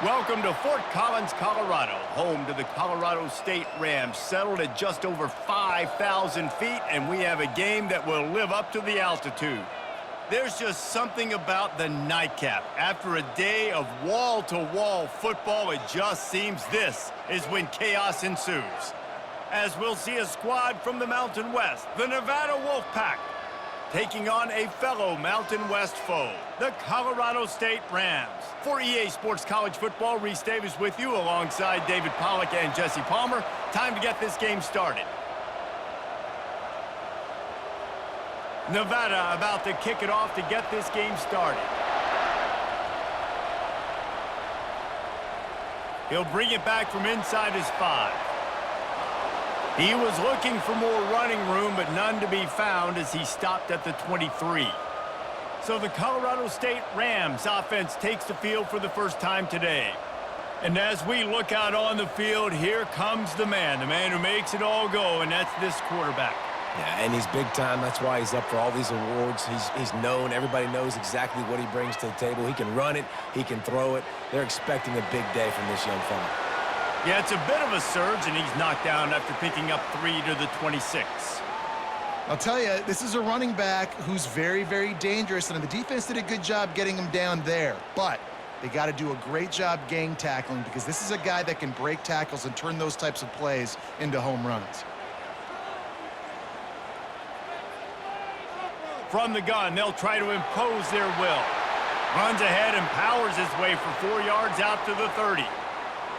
Welcome to Fort Collins, Colorado, home to the Colorado State Rams, settled at just over 5,000 feet, and we have a game that will live up to the altitude. There's just something about the nightcap. After a day of wall-to-wall football, it just seems this is when chaos ensues. As we'll see a squad from the Mountain West, the Nevada Wolfpack, taking on a fellow Mountain West foe, the Colorado State Rams. For EA Sports College Football, Reese Davis with you alongside David Pollack and Jesse Palmer. Time to get this game started. Nevada about to kick it off to get this game started. He'll bring it back from inside his 5. He was looking for more running room, but none to be found as he stopped at the 23. So the Colorado State Rams offense takes the field for the first time today. And as we look out on the field, here comes the man who makes it all go, and that's this quarterback. Yeah, and he's big time. That's why he's up for all these awards. He's known. Everybody knows exactly what he brings to the table. He can run it. He can throw it. They're expecting a big day from this young fella. Yeah, it's a bit of a surge, and he's knocked down after picking up 3 to the 26. I'll tell you, this is a running back who's very, very dangerous, and the defense did a good job getting him down there. But they got to do a great job gang tackling because this is a guy that can break tackles and turn those types of plays into home runs. From the gun, they'll try to impose their will. Runs ahead and powers his way for 4 yards out to the 30.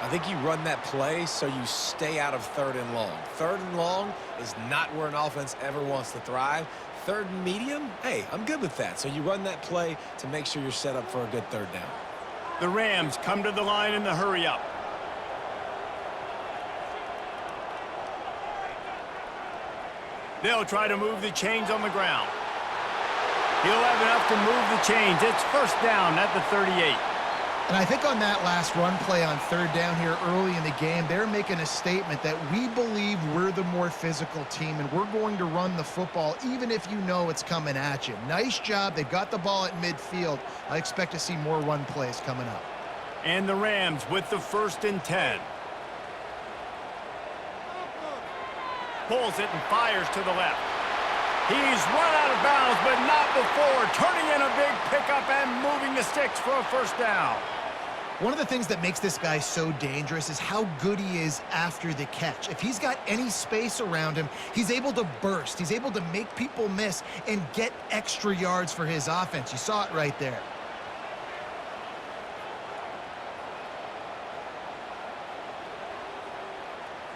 I think you run that play so you stay out of 3rd and long. 3rd and long is not where an offense ever wants to thrive. 3rd and medium, hey, I'm good with that. So you run that play to make sure you're set up for a good 3rd down. The Rams come to the line in the hurry up. They'll try to move the chains on the ground. He'll have enough to move the chains. It's first down at the 38. And I think on that last run play on 3rd down here early in the game, they're making a statement that we believe we're the more physical team and we're going to run the football even if you know it's coming at you. Nice job. They've got the ball at midfield. I expect to see more run plays coming up. And the Rams with the 1st and 10. Pulls it and fires to the left. He's run out of bounds, but not before turning in a big pickup and moving the sticks for a first down. One of the things that makes this guy so dangerous is how good he is after the catch. If he's got any space around him, he's able to burst. He's able to make people miss and get extra yards for his offense. You saw it right there.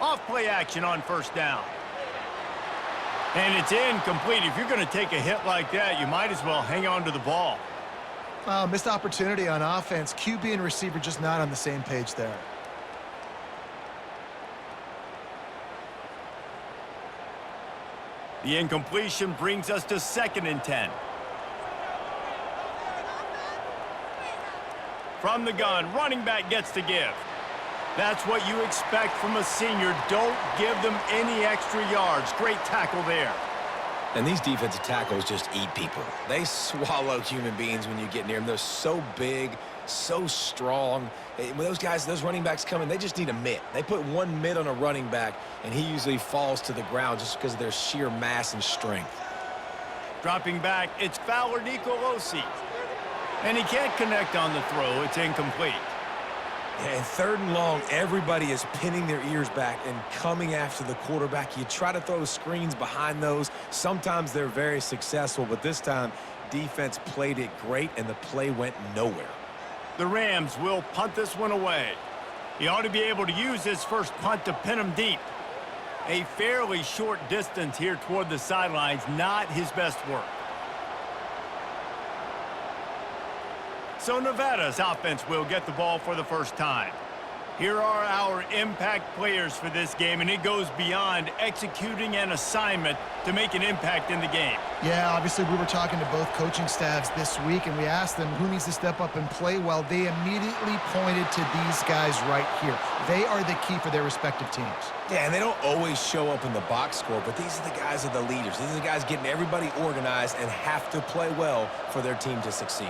Off play action on first down. And it's incomplete. If you're going to take a hit like that, you might as well hang on to the ball. Missed opportunity on offense. QB and receiver just not on the same page there. The incompletion brings us to 2nd and 10. From the gun, running back gets to give. That's what you expect from a senior. Don't give them any extra yards. Great tackle there. And these defensive tackles just eat people. They swallow human beings when you get near them. They're so big, so strong. When those guys, those running backs come in, they just need a mitt. They put one mitt on a running back, and he usually falls to the ground just because of their sheer mass and strength. Dropping back, it's Fowler Nicolosi. And he can't connect on the throw. It's incomplete. And 3rd and long, everybody is pinning their ears back and coming after the quarterback. You try to throw screens behind those. Sometimes they're very successful, but this time, defense played it great, and the play went nowhere. The Rams will punt this one away. He ought to be able to use his first punt to pin him deep. A fairly short distance here toward the sidelines, not his best work. So Nevada's offense will get the ball for the first time. Here are our impact players for this game, and it goes beyond executing an assignment to make an impact in the game. Yeah, obviously we were talking to both coaching staffs this week, and we asked them who needs to step up and play well. They immediately pointed to these guys right here. They are the key for their respective teams. Yeah, and they don't always show up in the box score, but these are the guys that are the leaders. These are the guys getting everybody organized and have to play well for their team to succeed.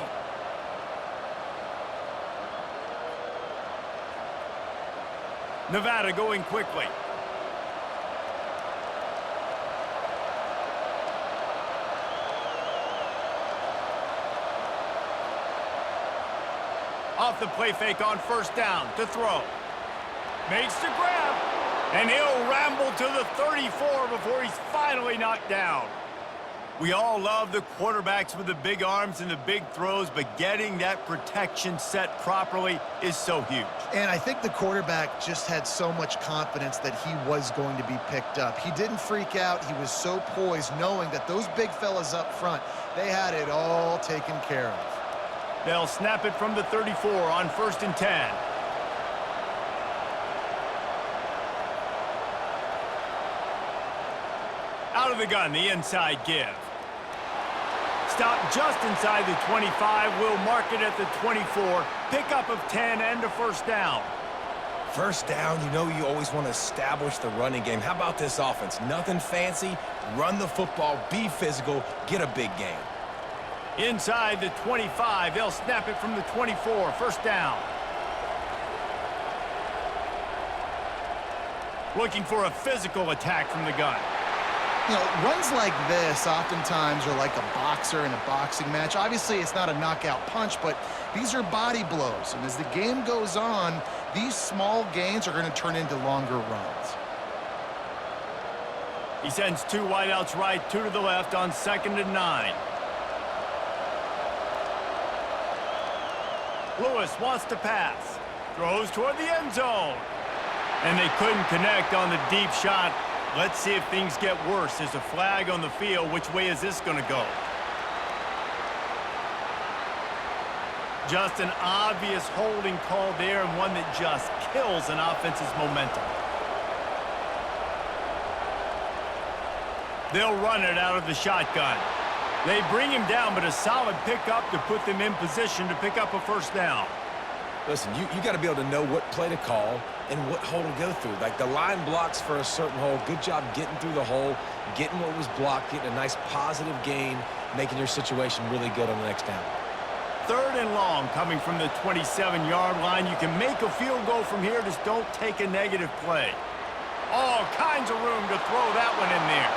Nevada going quickly. Off the play fake on first down to throw. Makes the grab. And he'll ramble to the 34 before he's finally knocked down. We all love the quarterbacks with the big arms and the big throws, but getting that protection set properly is so huge. And I think the quarterback just had so much confidence that he was going to be picked up. He didn't freak out. He was so poised, knowing that those big fellas up front, they had it all taken care of. They'll snap it from the 34 on 1st and 10. Out of the gun, the inside give. Stop just inside the 25. We'll mark it at the 24. Pickup of 10 and a first down. First down, you know you always want to establish the running game. How about this offense? Nothing fancy. Run the football, be physical, get a big gain. Inside the 25, they'll snap it from the 24, first down. Looking for a physical attack from the gun. You know, runs like this oftentimes are like a boxer in a boxing match. Obviously, it's not a knockout punch, but these are body blows. And as the game goes on, these small gains are going to turn into longer runs. He sends 2 wideouts right, 2 to the left on 2nd and 9. Lewis wants to pass. Throws toward the end zone. And they couldn't connect on the deep shot. Let's see if things get worse. There's a flag on the field. Which way is this going to go? Just an obvious holding call there, and one that just kills an offense's momentum. They'll run it out of the shotgun. They bring him down, but a solid pickup to put them in position to pick up a first down. Listen, you got to be able to know what play to call and what hole to go through. Like the line blocks for a certain hole. Good job getting through the hole, getting what was blocked, getting a nice positive gain, making your situation really good on the next down. 3rd and long coming from the 27-yard line. You can make a field goal from here. Just don't take a negative play. All kinds of room to throw that one in there.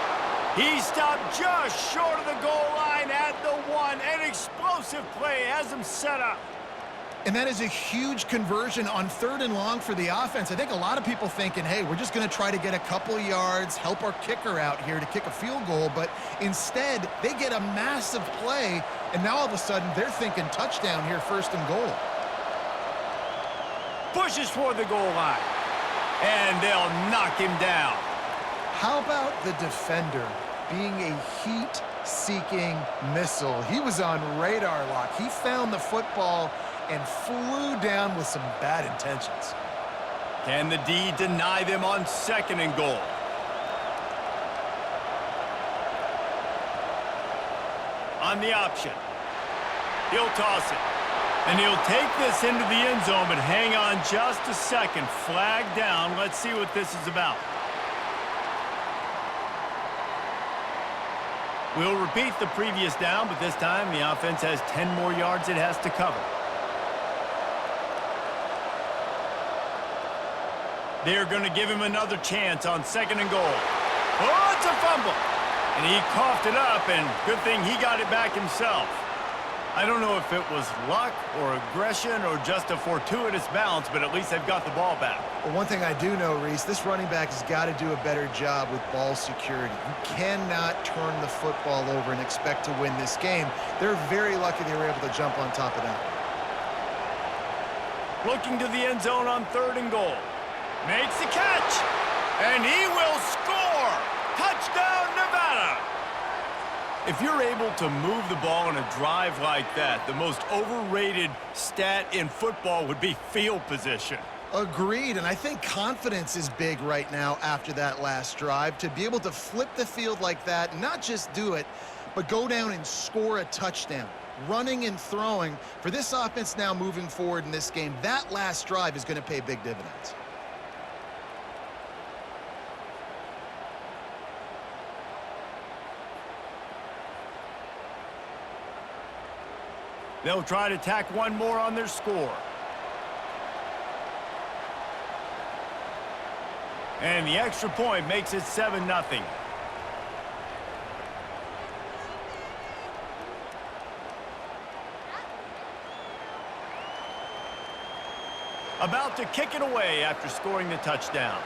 He stopped just short of the goal line at the 1. An explosive play has him set up. And that is a huge conversion on 3rd and long for the offense. I think a lot of people thinking, hey, we're just going to try to get a couple of yards, help our kicker out here to kick a field goal. But instead, they get a massive play, and now all of a sudden they're thinking touchdown here, 1st and goal. Pushes toward the goal line. And they'll knock him down. How about the defender being a heat-seeking missile? He was on radar lock. He found the football and flew down with some bad intentions. Can the D deny them on 2nd and goal? On the option. He'll toss it. And he'll take this into the end zone, but hang on just a second. Flag down. Let's see what this is about. We'll repeat the previous down, but this time the offense has 10 more yards it has to cover. They're going to give him another chance on 2nd and goal. Oh, it's a fumble. And he coughed it up, and good thing he got it back himself. I don't know if it was luck or aggression or just a fortuitous bounce, but at least they've got the ball back. Well, one thing I do know, Reese, this running back has got to do a better job with ball security. You cannot turn the football over and expect to win this game. They're very lucky they were able to jump on top of that. Looking to the end zone on 3rd and goal. Makes the catch, and he will score! Touchdown, Nevada! If you're able to move the ball in a drive like that, the most overrated stat in football would be field position. Agreed, and I think confidence is big right now after that last drive. To be able to flip the field like that, not just do it, but go down and score a touchdown. Running and throwing, for this offense now moving forward in this game, that last drive is going to pay big dividends. They'll try to tack one more on their score. And the extra point makes it 7-0. About to kick it away after scoring the touchdown.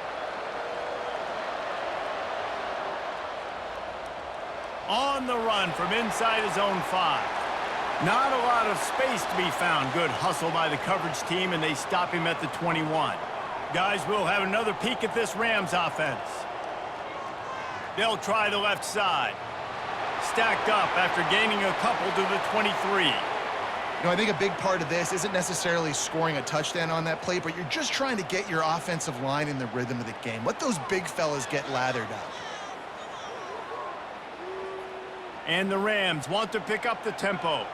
On the run from inside his own 5. Not a lot of space to be found. Good hustle by the coverage team, and they stop him at the 21. Guys, we'll have another peek at this Rams offense. They'll try the left side. Stacked up after gaining a couple to the 23. You know, I think a big part of this isn't necessarily scoring a touchdown on that play, but you're just trying to get your offensive line in the rhythm of the game. Let those big fellas get lathered up. And the Rams want to pick up the tempo.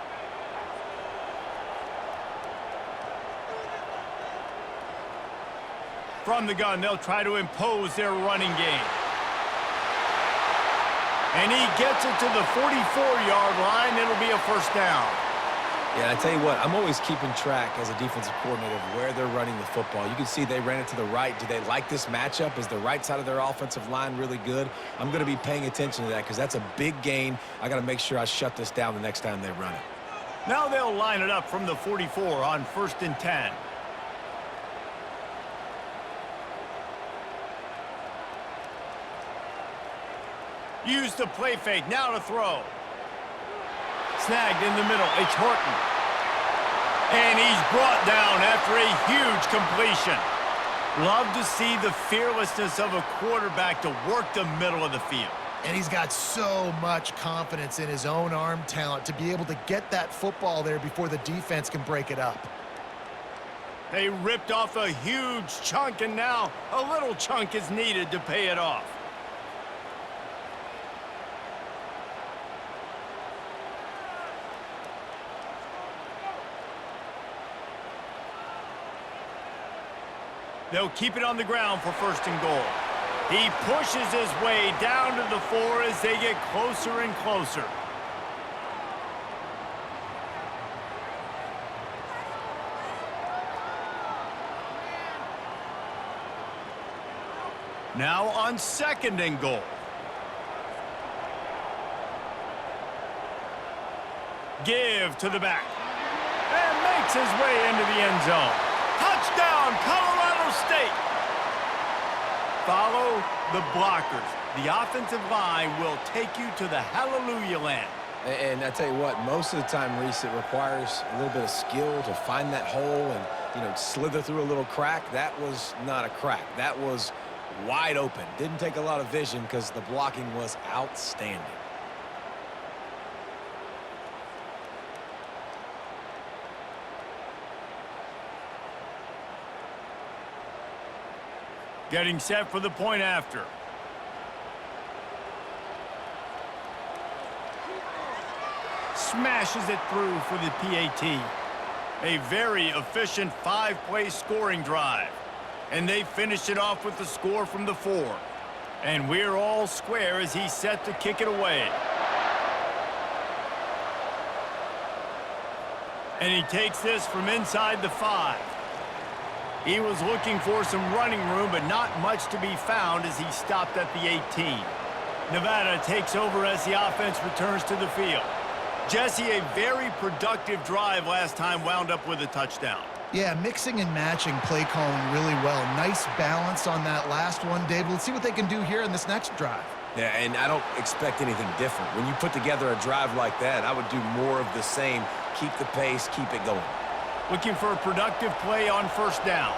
From the gun, they'll try to impose their running game. And he gets it to the 44-yard line. It'll be a first down. Yeah, I tell you what, I'm always keeping track as a defensive coordinator of where they're running the football. You can see they ran it to the right. Do they like this matchup? Is the right side of their offensive line really good? I'm going to be paying attention to that because that's a big gain. I got to make sure I shut this down the next time they run it. Now they'll line it up from the 44 on 1st and 10. Use the play fake. Now to throw. Snagged in the middle. It's Horton. And he's brought down after a huge completion. Love to see the fearlessness of a quarterback to work the middle of the field. And he's got so much confidence in his own arm talent to be able to get that football there before the defense can break it up. They ripped off a huge chunk, and now a little chunk is needed to pay it off. They'll keep it on the ground for 1st and goal. He pushes his way down to the 4 as they get closer and closer. Now on 2nd and goal. Give to the back. And makes his way into the end zone. Touchdown, Colorado State. Follow the blockers. The offensive line will take you to the hallelujah land. And I tell you what, most of the time, Reese, it requires a little bit of skill to find that hole and, you know, slither through a little crack. That was not a crack. That was wide open. Didn't take a lot of vision because the blocking was outstanding. Getting set for the point after. Smashes it through for the PAT. A very efficient 5-play scoring drive. And they finish it off with the score from the 4. And we're all square as he's set to kick it away. And he takes this from inside the 5. He was looking for some running room, but not much to be found as he stopped at the 18. Nevada takes over as the offense returns to the field. Jesse, a very productive drive last time, wound up with a touchdown. Yeah, mixing and matching play calling really well. Nice balance on that last one, Dave. Let's see what they can do here in this next drive. Yeah, and I don't expect anything different. When you put together a drive like that, I would do more of the same. Keep the pace, keep it going. Looking for a productive play on 1st down.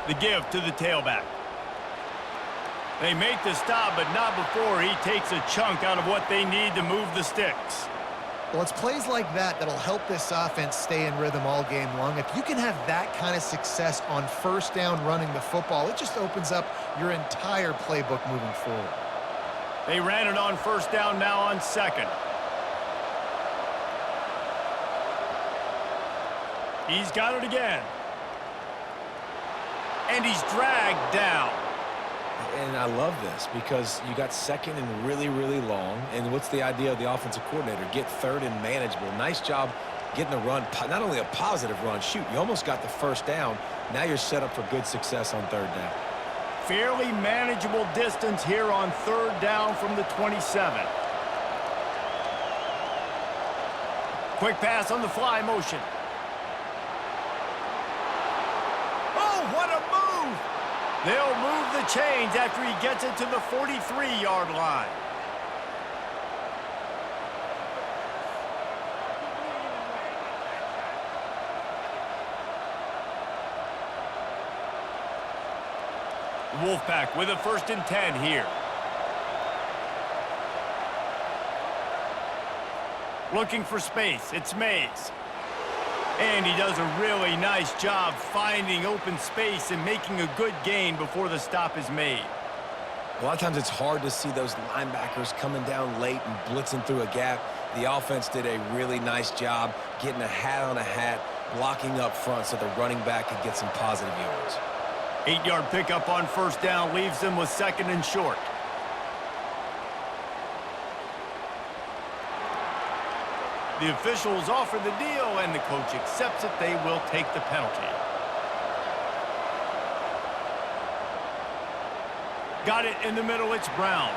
The give to the tailback. They make the stop, but not before he takes a chunk out of what they need to move the sticks. Well, it's plays like that that'll help this offense stay in rhythm all game long. If you can have that kind of success on 1st down running the football, it just opens up your entire playbook moving forward. They ran it on 1st down, now on 2nd. He's got it again. And he's dragged down. And I love this because you got 2nd and really, really long. And what's the idea of the offensive coordinator? Get 3rd and manageable. Nice job getting a run, not only a positive run, shoot, you almost got the first down. Now you're set up for good success on third down. Fairly manageable distance here on third down from the 27. Quick pass on the fly motion. Oh, what a move! They'll move the chains after he gets it to the 43-yard line. Wolfpack with a 1st and 10 here. Looking for space. It's Mays. And he does a really nice job finding open space and making a good gain before the stop is made. A lot of times it's hard to see those linebackers coming down late and blitzing through a gap. The offense did a really nice job getting a hat on a hat, blocking up front so the running back could get some positive yards. 8-yard pickup on 1st down leaves them with 2nd and short. The officials offer the deal, and the coach accepts it. They will take the penalty. Got it in the middle. It's Brown.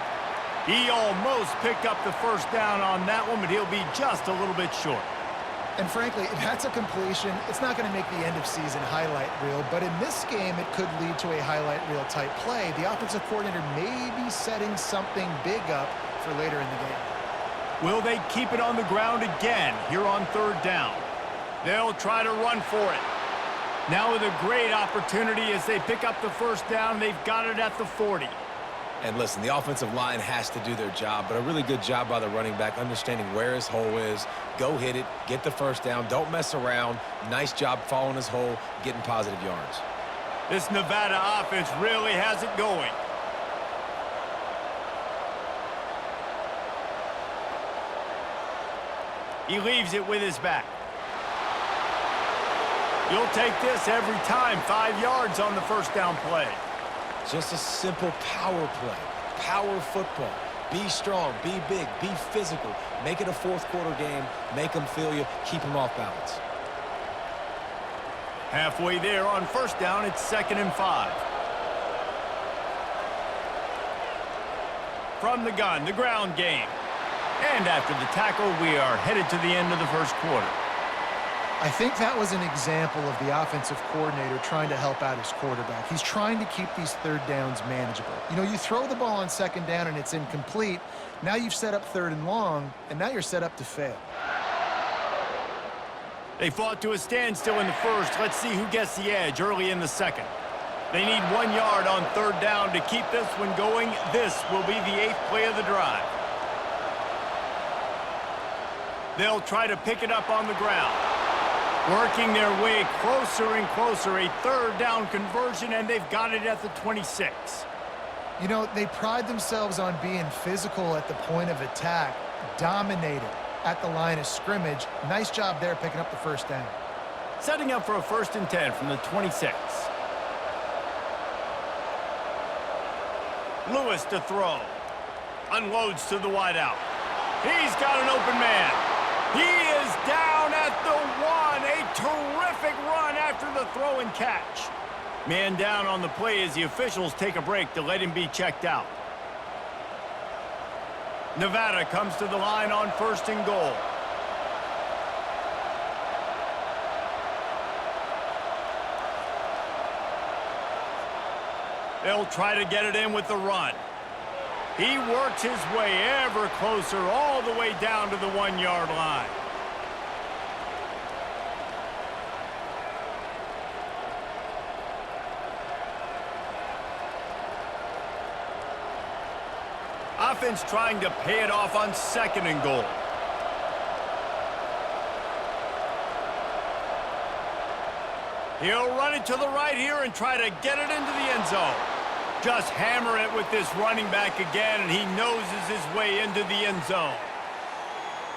He almost picked up the 1st down on that one, but he'll be just a little bit short. And frankly, if that's a completion, it's not going to make the end-of-season highlight reel. But in this game, it could lead to a highlight reel type play. The offensive coordinator may be setting something big up for later in the game. Will they keep it on the ground again here on 3rd down? They'll try to run for it. Now with a great opportunity as they pick up the 1st down. They've got it at the 40. And listen, the offensive line has to do their job, but a really good job by the running back understanding where his hole is. Go hit it, get the 1st down, don't mess around. Nice job following his hole, getting positive yards. This Nevada offense really has it going. He leaves it with his back. You'll take this every time. 5 yards on the 1st down play. Just a simple power play, power football. Be strong, be big, be physical. Make it a 4th quarter game. Make them feel you. Keep them off balance. Halfway there on 1st down, it's 2nd and 5. From the gun, the ground game. And after the tackle, we are headed to the end of the 1st quarter. I think that was an example of the offensive coordinator trying to help out his quarterback. He's trying to keep these 3rd downs manageable. You know, you throw the ball on 2nd down and it's incomplete. Now you've set up 3rd and long, and now you're set up to fail. They fought to a standstill in the 1st. Let's see who gets the edge early in the 2nd. They need 1 yard on 3rd down to keep this one going. This will be the 8th play of the drive. They'll try to pick it up on the ground. Working their way closer and closer. A 3rd down conversion, and they've got it at the 26. You know, they pride themselves on being physical at the point of attack, dominating at the line of scrimmage. Nice job there picking up the 1st down. Setting up for a 1st and 10 from the 26. Lewis to throw. Unloads to the wideout. He's got an open man. He is down at the 1. A terrific run after the throw and catch. Man down on the play as the officials take a break to let him be checked out. Nevada comes to the line on 1st and goal. They'll try to get it in with the run. He works his way ever closer all the way down to the 1 yard line. Offense trying to pay it off on 2nd and goal. He'll run it to the right here and try to get it into the end zone. Just hammer it with this running back again, and he noses his way into the end zone.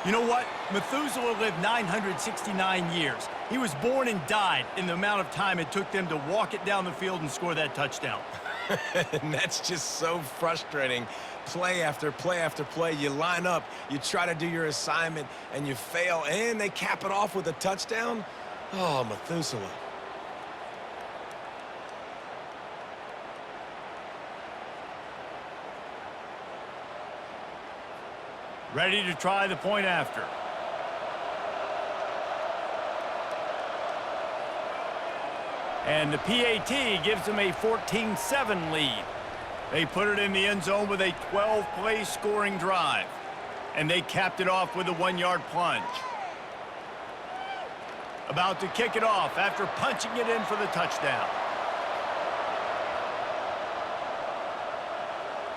You know what? Methuselah lived 969 years. He was born and died in the amount of time it took them to walk it down the field and score that touchdown. And that's just so frustrating play after play after play. You line up, you try to do your assignment, and you fail, and they cap it off with a touchdown? Oh, Methuselah. Ready to try the point after. And the PAT gives them a 14-7 lead. They put it in the end zone with a 12-play scoring drive. And they capped it off with a 1-yard plunge. About to kick it off after punching it in for the touchdown.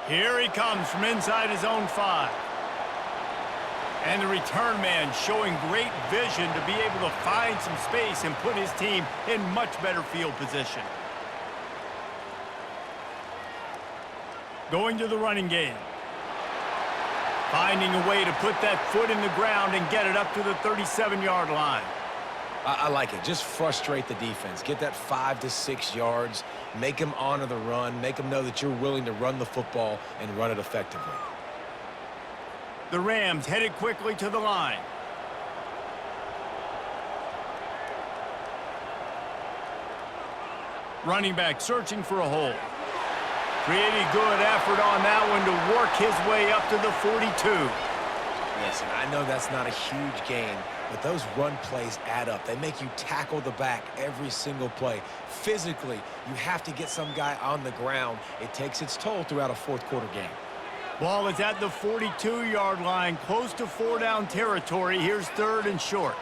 Here he comes from inside his own 5. And the return man showing great vision to be able to find some space and put his team in much better field position. Going to the running game. Finding a way to put that foot in the ground and get it up to the 37-yard line. I like it. Just frustrate the defense. Get that 5 to 6 yards. Make them honor the run. Make them know that you're willing to run the football and run it effectively. The Rams headed quickly to the line. Running back searching for a hole. Pretty good effort on that one to work his way up to the 42. Listen, I know that's not a huge gain, but those run plays add up. They make you tackle the back every single play. Physically, you have to get some guy on the ground. It takes its toll throughout a fourth-quarter game. Ball is at the 42-yard line, close to 4-down territory. Here's 3rd and short.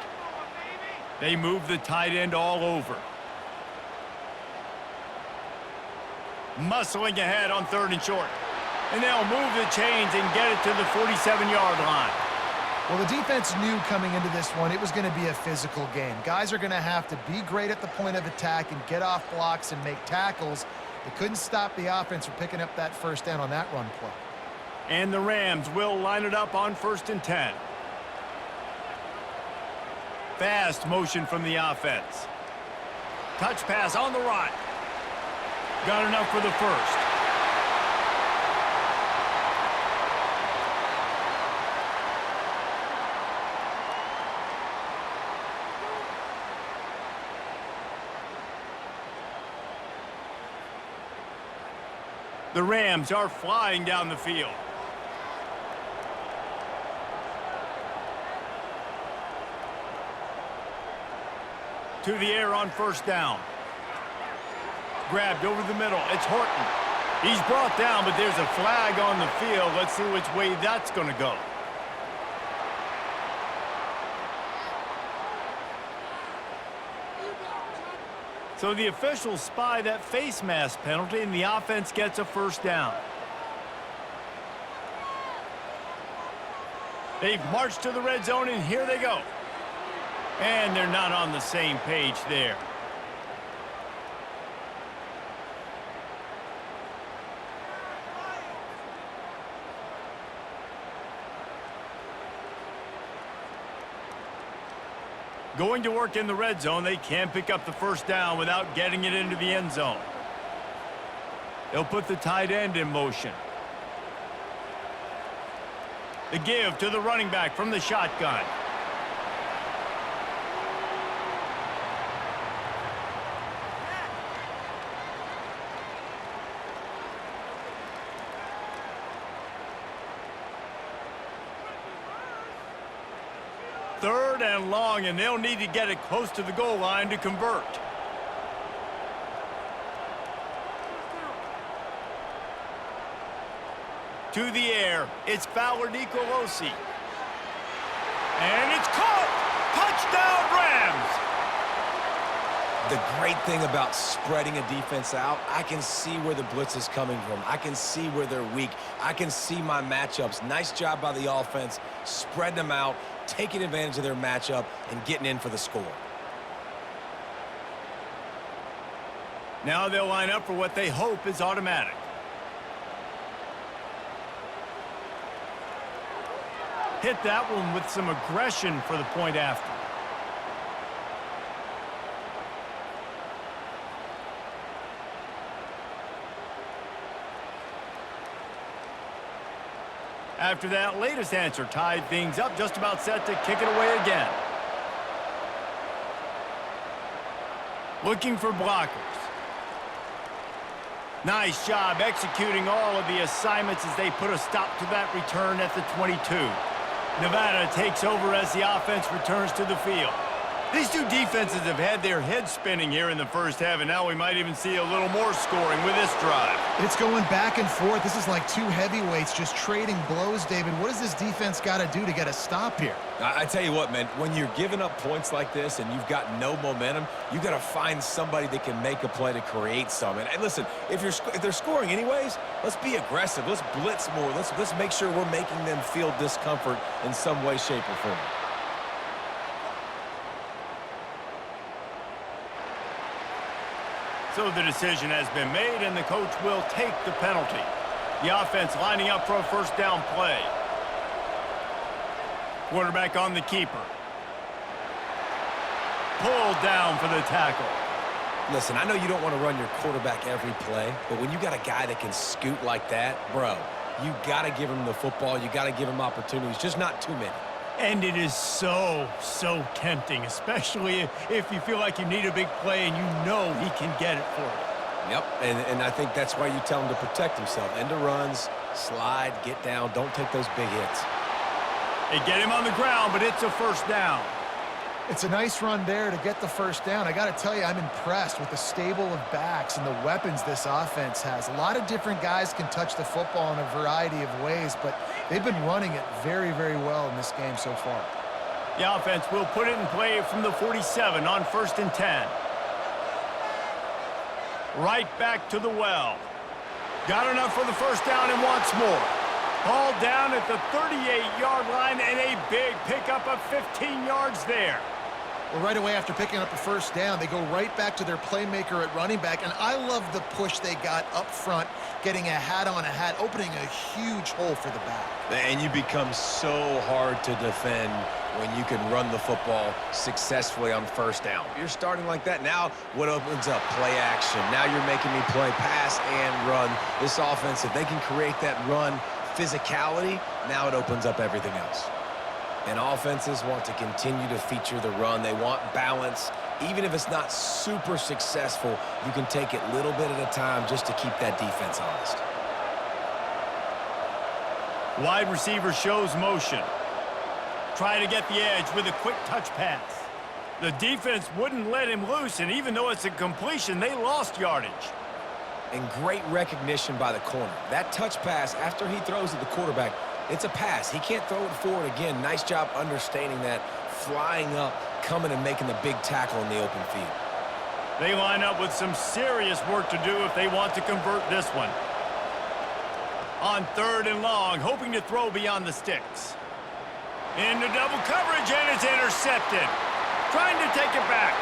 They move the tight end all over. Muscling ahead on 3rd and short. And they'll move the chains and get it to the 47-yard line. Well, the defense knew coming into this one it was going to be a physical game. Guys are going to have to be great at the point of attack and get off blocks and make tackles. They couldn't stop the offense from picking up that first down on that run play. And the Rams will line it up on 1st and 10. Fast motion from the offense. Touch pass on the right. Got enough for the first. The Rams are flying down the field. To the air on 1st down. Grabbed over the middle. It's Horton. He's brought down, but there's a flag on the field. Let's see which way that's going to go. So the officials spy that face mask penalty, and the offense gets a 1st down. They've marched to the red zone, and here they go. And they're not on the same page there. Going to work in the red zone, they can't pick up the 1st down without getting it into the end zone. They'll put the tight end in motion. The give to the running back from the shotgun. Third and long, and they'll need to get it close to the goal line to convert. To the air, it's Fowler Nicolosi. And it's caught! Touchdown, Rams! The great thing about spreading a defense out, I can see where the blitz is coming from. I can see where they're weak. I can see my matchups. Nice job by the offense, spreading them out, taking advantage of their matchup, and getting in for the score. Now they'll line up for what they hope is automatic. Hit that one with some aggression for the point after. After that latest answer tied things up, just about set to kick it away again. Looking for blockers. Nice job executing all of the assignments as they put a stop to that return at the 22. Nevada takes over as the offense returns to the field. These two defenses have had their heads spinning here in the first half, and now we might even see a little more scoring with this drive. It's going back and forth. This is like two heavyweights just trading blows, David. What does this defense got to do to get a stop here? I tell you what, man, when you're giving up points like this and you've got no momentum, you got to find somebody that can make a play to create some. And listen, if they're scoring anyways, let's be aggressive. Let's blitz more. Let's make sure we're making them feel discomfort in some way, shape, or form. So the decision has been made, and the coach will take the penalty. The offense lining up for a first down play. Quarterback on the keeper. Pulled down for the tackle. Listen, I know you don't want to run your quarterback every play, but when you got a guy that can scoot like that, bro, you got to give him the football. You got to give him opportunities, just not too many. And it is so tempting, especially if you feel like you need a big play and you know he can get it for you. Yep, and I think that's why you tell him to protect himself. End of runs, slide, get down, don't take those big hits. They get him on the ground, but it's a first down. It's a nice run there to get the first down. I got to tell you, I'm impressed with the stable of backs and the weapons this offense has. A lot of different guys can touch the football in a variety of ways, but they've been running it very, very well in this game so far. The offense will put it in play from the 47 on 1st and 10. Right back to the well. Got enough for the first down and wants more. Ball down at the 38-yard line and a big pickup of 15 yards there. Well, right away after picking up a first down, they go right back to their playmaker at running back, and I love the push they got up front, getting a hat on a hat, opening a huge hole for the back. And you become so hard to defend when you can run the football successfully on first down. You're starting like that. Now what opens up? Play action. Now you're making me play pass and run. This offense, if they can create that run physicality, now it opens up everything else. And offenses want to continue to feature the run. They want balance. Even if it's not super successful, you can take it little bit at a time just to keep that defense honest. Wide receiver shows motion. Trying to get the edge with a quick touch pass. The defense wouldn't let him loose, and even though it's a completion, they lost yardage. And great recognition by the corner. That touch pass, after he throws at the quarterback, it's a pass. He can't throw it forward again. Nice job understanding that, flying up, coming and making the big tackle in the open field. They line up with some serious work to do if they want to convert this one. On 3rd and long, hoping to throw beyond the sticks. Into double coverage, and it's intercepted. Trying to take it back.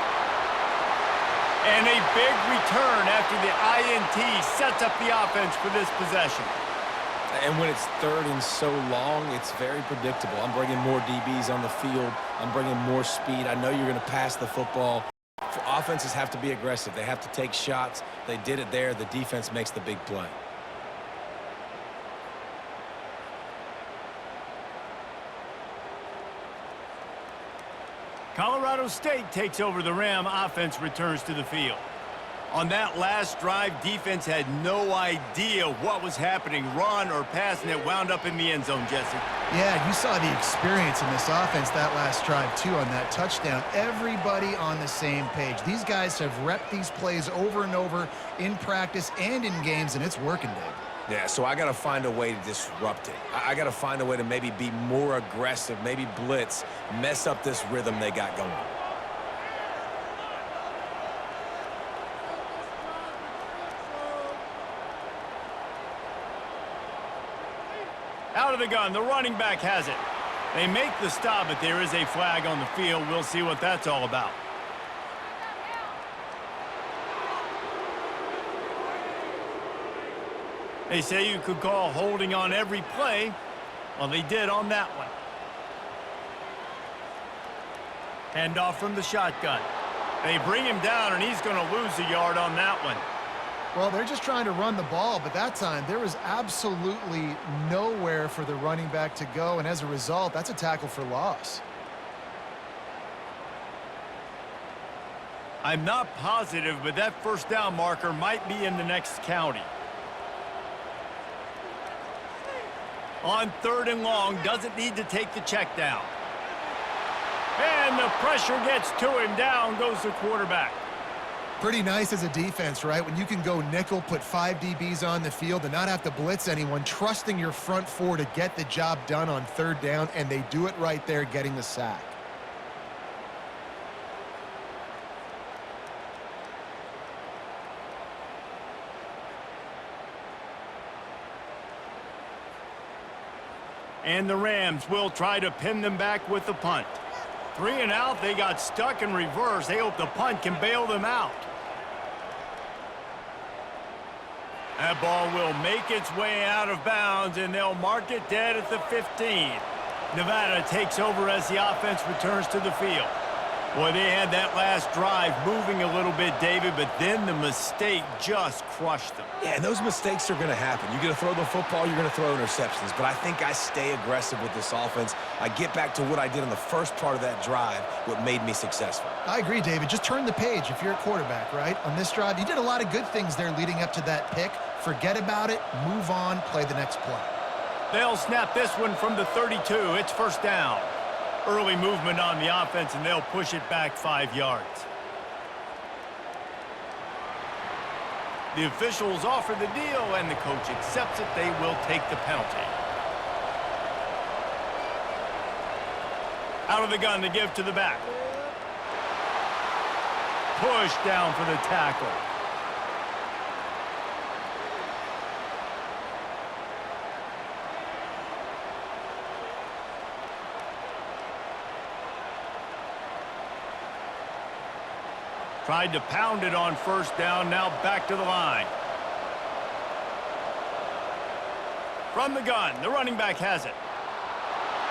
And a big return after the INT sets up the offense for this possession. And when it's 3rd and so long, it's very predictable. I'm bringing more DBs on the field. I'm bringing more speed. I know you're going to pass the football. Offenses have to be aggressive. They have to take shots. They did it there. The defense makes the big play. Colorado State takes over the Ram. Offense returns to the field. On that last drive, defense had no idea what was happening, run or pass, and it wound up in the end zone, Jesse. Yeah, you saw the experience in this offense that last drive, too, on that touchdown. Everybody on the same page. These guys have repped these plays over and over in practice and in games, and it's working, Dave. Yeah, so I got to find a way to disrupt it. I got to find a way to maybe be more aggressive, maybe blitz, mess up this rhythm they got going. Out of the gun, the running back has it. They make the stop, but there is a flag on the field. We'll see what that's all about. They say you could call holding on every play. Well, they did on that one. Handoff from the shotgun. They bring him down, and he's going to lose a yard on that one. Well, they're just trying to run the ball, but that time there was absolutely nowhere for the running back to go, and as a result, that's a tackle for loss. I'm not positive, but that first down marker might be in the next county. On 3rd and long, doesn't need to take the check down. And the pressure gets to him. Down goes the quarterback. Pretty nice as a defense, right? When you can go nickel, put 5 DBs on the field and not have to blitz anyone, trusting your front 4 to get the job done on 3rd down, and they do it right there, getting the sack. And the Rams will try to pin them back with the punt. 3 and out, they got stuck in reverse. They hope the punt can bail them out. That ball will make its way out of bounds, and they'll mark it dead at the 15. Nevada takes over as the offense returns to the field. Boy, they had that last drive moving a little bit, David, but then the mistake just crushed them. Yeah, and those mistakes are going to happen. You're going to throw the football, you're going to throw interceptions. But I think I stay aggressive with this offense. I get back to what I did in the first part of that drive, what made me successful. I agree, David. Just turn the page if you're a quarterback, right? On this drive, you did a lot of good things there leading up to that pick. Forget about it, move on, play the next play. They'll snap this one from the 32. It's first down. Early movement on the offense, and they'll push it back 5 yards. The officials offer the deal, and the coach accepts it. They will take the penalty. Out of the gun to give to the back. Push down for the tackle. Tried to pound it on first down, now back to the line. From the gun, the running back has it.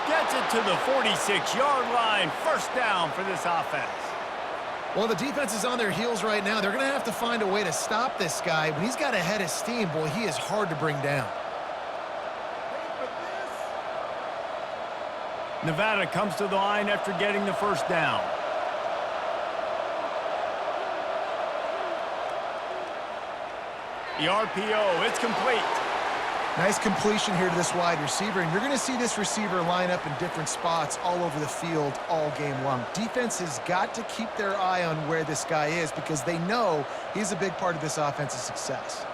Gets it to the 46-yard line. First down for this offense. Well, the defense is on their heels right now. They're going to have to find a way to stop this guy. When he's got a head of steam, boy, he is hard to bring down. Nevada comes to the line after getting the first down. The RPO, it's complete. Nice completion here to this wide receiver, and you're going to see this receiver line up in different spots all over the field all game long. Defense has got to keep their eye on where this guy is because they know he's a big part of this offense's success.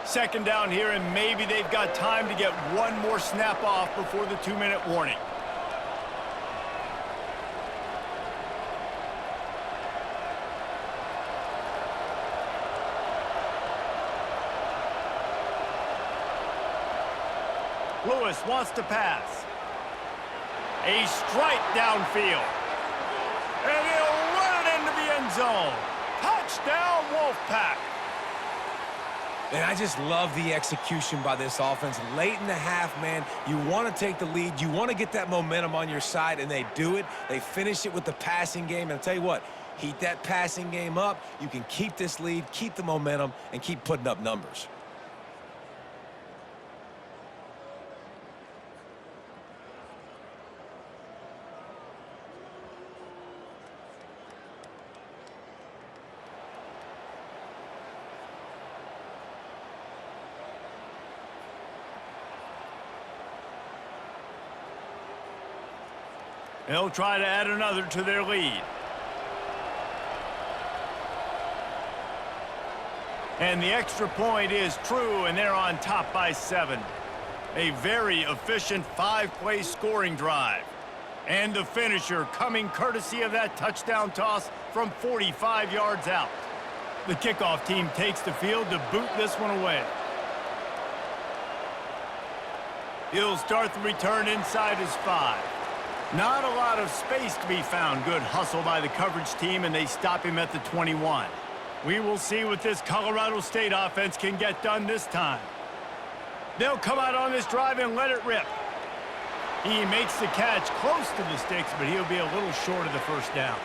Second down here, and maybe they've got time to get one more snap off before the 2-minute warning. Lewis wants to pass. A strike downfield. And he'll run it into the end zone. Touchdown, Wolfpack. And I just love the execution by this offense. Late in the half, man, you want to take the lead. You want to get that momentum on your side, and they do it. They finish it with the passing game. And I'll tell you what, heat that passing game up. You can keep this lead, keep the momentum, and keep putting up numbers. They'll try to add another to their lead. And the extra point is true, and they're on top by 7. A very efficient 5-play scoring drive. And the finisher coming courtesy of that touchdown toss from 45 yards out. The kickoff team takes the field to boot this one away. He'll start the return inside his 5. Not a lot of space to be found. Good hustle by the coverage team, and they stop him at the 21. We will see what this Colorado State offense can get done this time. They'll come out on this drive and let it rip. He makes the catch close to the sticks, but he'll be a little short of the first down.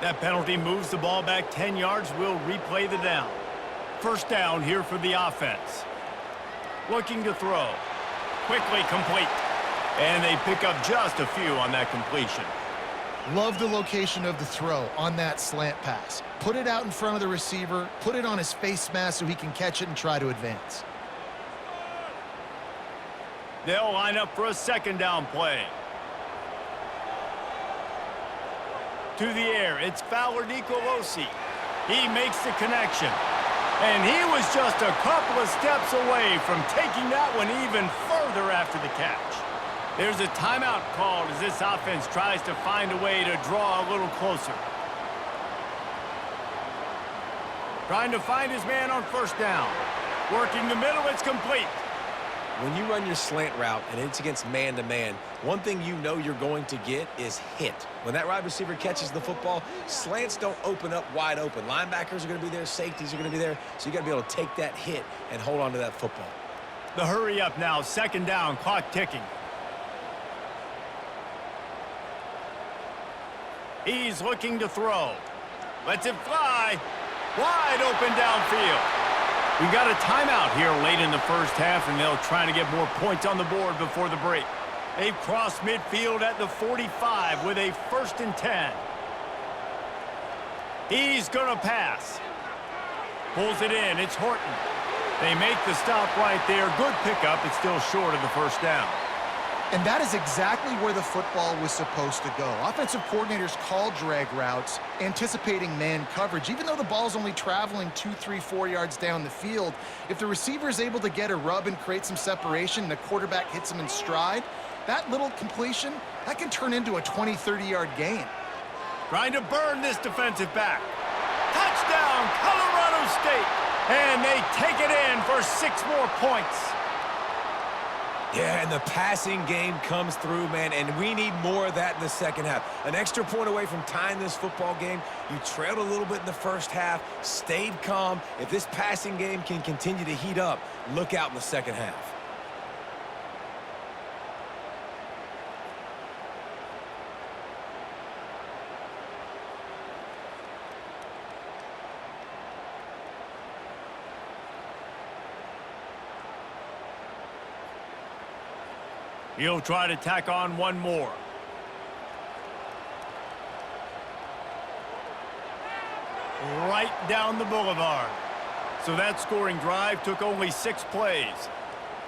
That penalty moves the ball back 10 yards. We'll replay the down. First down here for the offense. Looking to throw. Quickly complete. And they pick up just a few on that completion. Love the location of the throw on that slant pass. Put it out in front of the receiver, put it on his face mask so he can catch it and try to advance. They'll line up for a second down play. To the air, it's Fowler Nicolosi. He makes the connection. And he was just a couple of steps away from taking that one even further after the catch. There's a timeout called as this offense tries to find a way to draw a little closer. Trying to find his man on first down. Working the middle, it's complete. When you run your slant route and it's against man-to-man, one thing you know you're going to get is hit. When that wide receiver catches the football, slants don't open up wide open. Linebackers are going to be there, safeties are going to be there, so you got to be able to take that hit and hold on to that football. The hurry up now, second down, clock ticking. He's looking to throw. Lets it fly. Wide open downfield. We got a timeout here late in the first half, and they'll try to get more points on the board before the break. They've crossed midfield at the 45 with a 1st and 10. He's going to pass. Pulls it in. It's Horton. They make the stop right there. Good pickup. It's still short of the first down. And that is exactly where the football was supposed to go. Offensive coordinators call drag routes, anticipating man coverage. Even though the ball's only traveling 2, 3, 4 yards down the field, if the receiver is able to get a rub and create some separation and the quarterback hits him in stride, that little completion, that can turn into a 20, 30-yard gain. Trying to burn this defensive back. Touchdown, Colorado State. And they take it in for 6 more points. Yeah, and the passing game comes through, man, and we need more of that in the second half. An extra point away from tying this football game. You trailed a little bit in the first half, stayed calm. If this passing game can continue to heat up, look out in the second half. He'll try to tack on one more. Right down the boulevard. So that scoring drive took only 6 plays.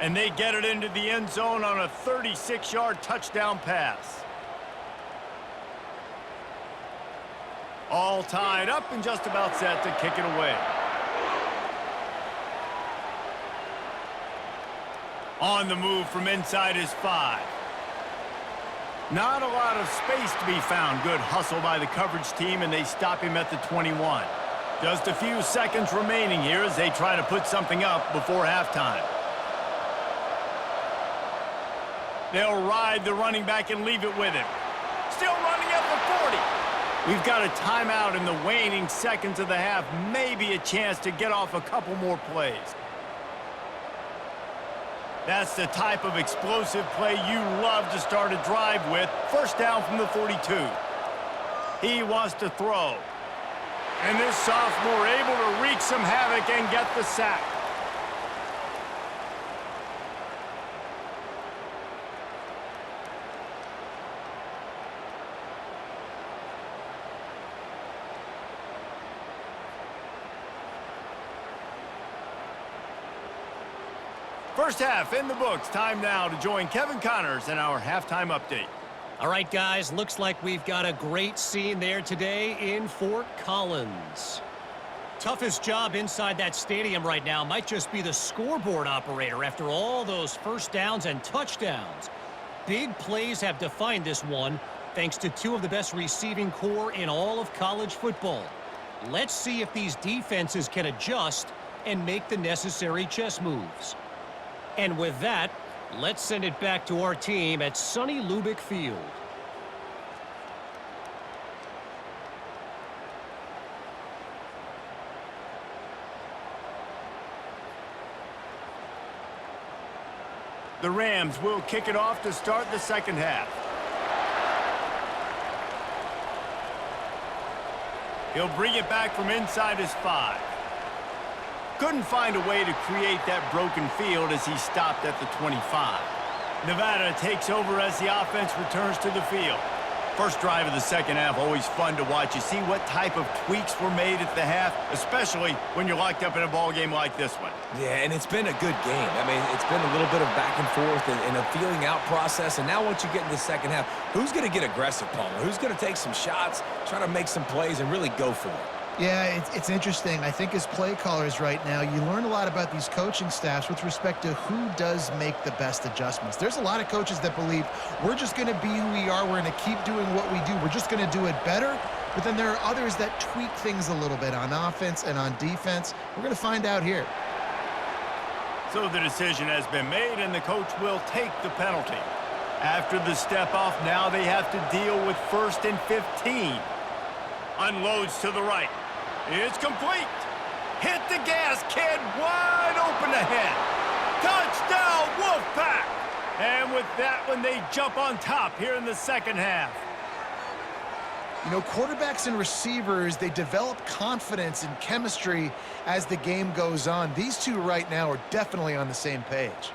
And they get it into the end zone on a 36-yard touchdown pass. All tied up and just about set to kick it away. On the move from inside his 5. Not a lot of space to be found. Good hustle by the coverage team, and they stop him at the 21. Just a few seconds remaining here as they try to put something up before halftime. They'll ride the running back and leave it with him. Still running at the 40. We've got a timeout in the waning seconds of the half. Maybe a chance to get off a couple more plays. That's the type of explosive play you love to start a drive with. First down from the 42. He wants to throw. And this sophomore able to wreak some havoc and get the sack. First half in the books. Time now to join Kevin Connors in our halftime update. All right, guys, looks like we've got a great scene there today in Fort Collins. Toughest job inside that stadium right now might just be the scoreboard operator after all those first downs and touchdowns. Big plays have defined this one, thanks to 2 of the best receiving corps in all of college football. Let's see if these defenses can adjust and make the necessary chess moves. And with that, let's send it back to our team at sunny Lubick Field. The Rams will kick it off to start the second half. He'll bring it back from inside his 5. Couldn't find a way to create that broken field as he stopped at the 25. Nevada takes over as the offense returns to the field. First drive of the second half, always fun to watch. You see what type of tweaks were made at the half, especially when you're locked up in a ball game like this one. Yeah, and it's been a good game. I mean, it's been a little bit of back and forth and a feeling out process. And now once you get in the second half, who's going to get aggressive, Palmer? Who's going to take some shots, try to make some plays, and really go for it? Yeah, it's interesting. I think as play callers right now, you learn a lot about these coaching staffs with respect to who does make the best adjustments. There's a lot of coaches that believe we're just going to be who we are. We're going to keep doing what we do. We're just going to do it better. But then there are others that tweak things a little bit on offense and on defense. We're going to find out here. So the decision has been made, and the coach will take the penalty. After the step off, now they have to deal with 1st and 15. Unloads to the right. It's complete. Hit the gas, kid. Wide open ahead. Touchdown, Wolfpack. And with that one, they jump on top here in the second half. You know, quarterbacks and receivers, they develop confidence and chemistry as the game goes on. These two right now are definitely on the same page.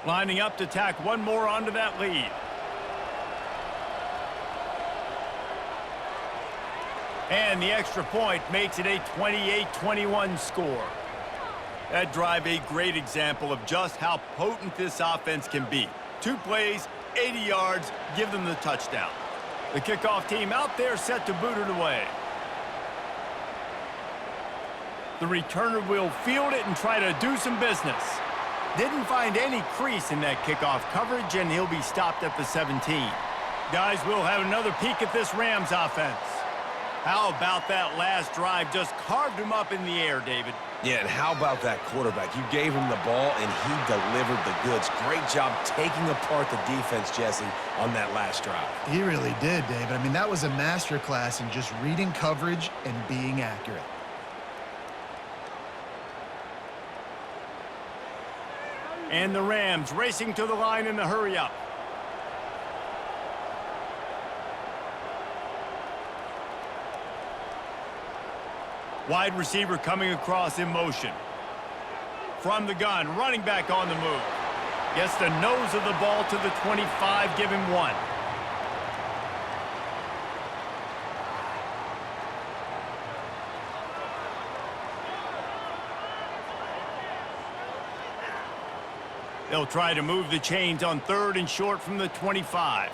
Lining up to tack one more onto that lead. And the extra point makes it a 28-21 score. That drive a great example of just how potent this offense can be. 2 plays, 80 yards, give them the touchdown. The kickoff team out there set to boot it away. The returner will field it and try to do some business. Didn't find any crease in that kickoff coverage, and he'll be stopped at the 17. Guys, we'll have another peek at this Rams offense. How about that last drive? Just carved him up in the air, David. Yeah, and how about that quarterback? You gave him the ball, and he delivered the goods. Great job taking apart the defense, Jesse, on that last drive. He really did, David. I mean, that was a masterclass in just reading coverage and being accurate. And the Rams racing to the line in the hurry-up. Wide receiver coming across in motion. From the gun, running back on the move. Gets the nose of the ball to the 25, give him 1. They'll try to move the chains on 3rd and short from the 25.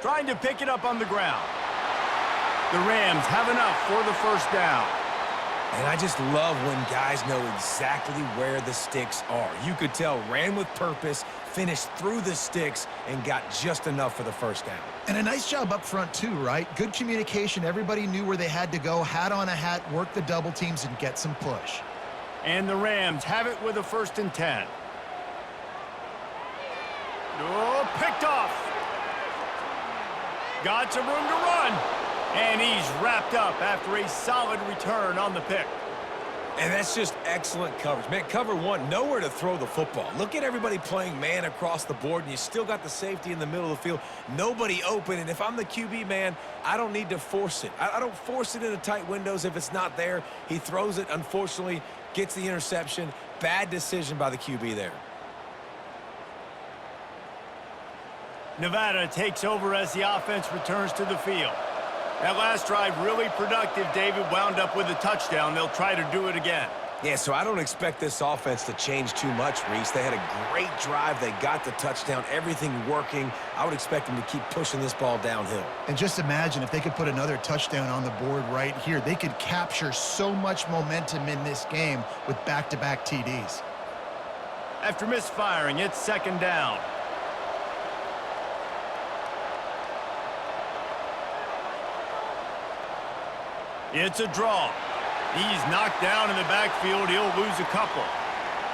Trying to pick it up on the ground. The Rams have enough for the first down. And I just love when guys know exactly where the sticks are. You could tell ran with purpose, finished through the sticks, and got just enough for the first down. And a nice job up front too, right? Good communication. Everybody knew where they had to go. Hat on a hat, work the double teams, and get some push. And the Rams have it with a 1st and 10. Oh, picked off. Got some room to run. And he's wrapped up after a solid return on the pick. And that's just excellent coverage. Man, cover 1, nowhere to throw the football. Look at everybody playing man across the board, and you still got the safety in the middle of the field. Nobody open, and if I'm the QB, man, I don't need to force it. I don't force it into tight windows if it's not there. He throws it, unfortunately, gets the interception. Bad decision by the QB there. Nevada takes over as the offense returns to the field. That last drive really productive, David, wound up with a touchdown. They'll try to do it again. Yeah, so I don't expect this offense to change too much, Reese. They had a great drive. They got the touchdown, everything working. I would expect them to keep pushing this ball downhill. And just imagine if they could put another touchdown on the board right here. They could capture so much momentum in this game with back-to-back TDs. After misfiring, it's 2nd down. It's a draw. He's knocked down in the backfield. He'll lose a couple.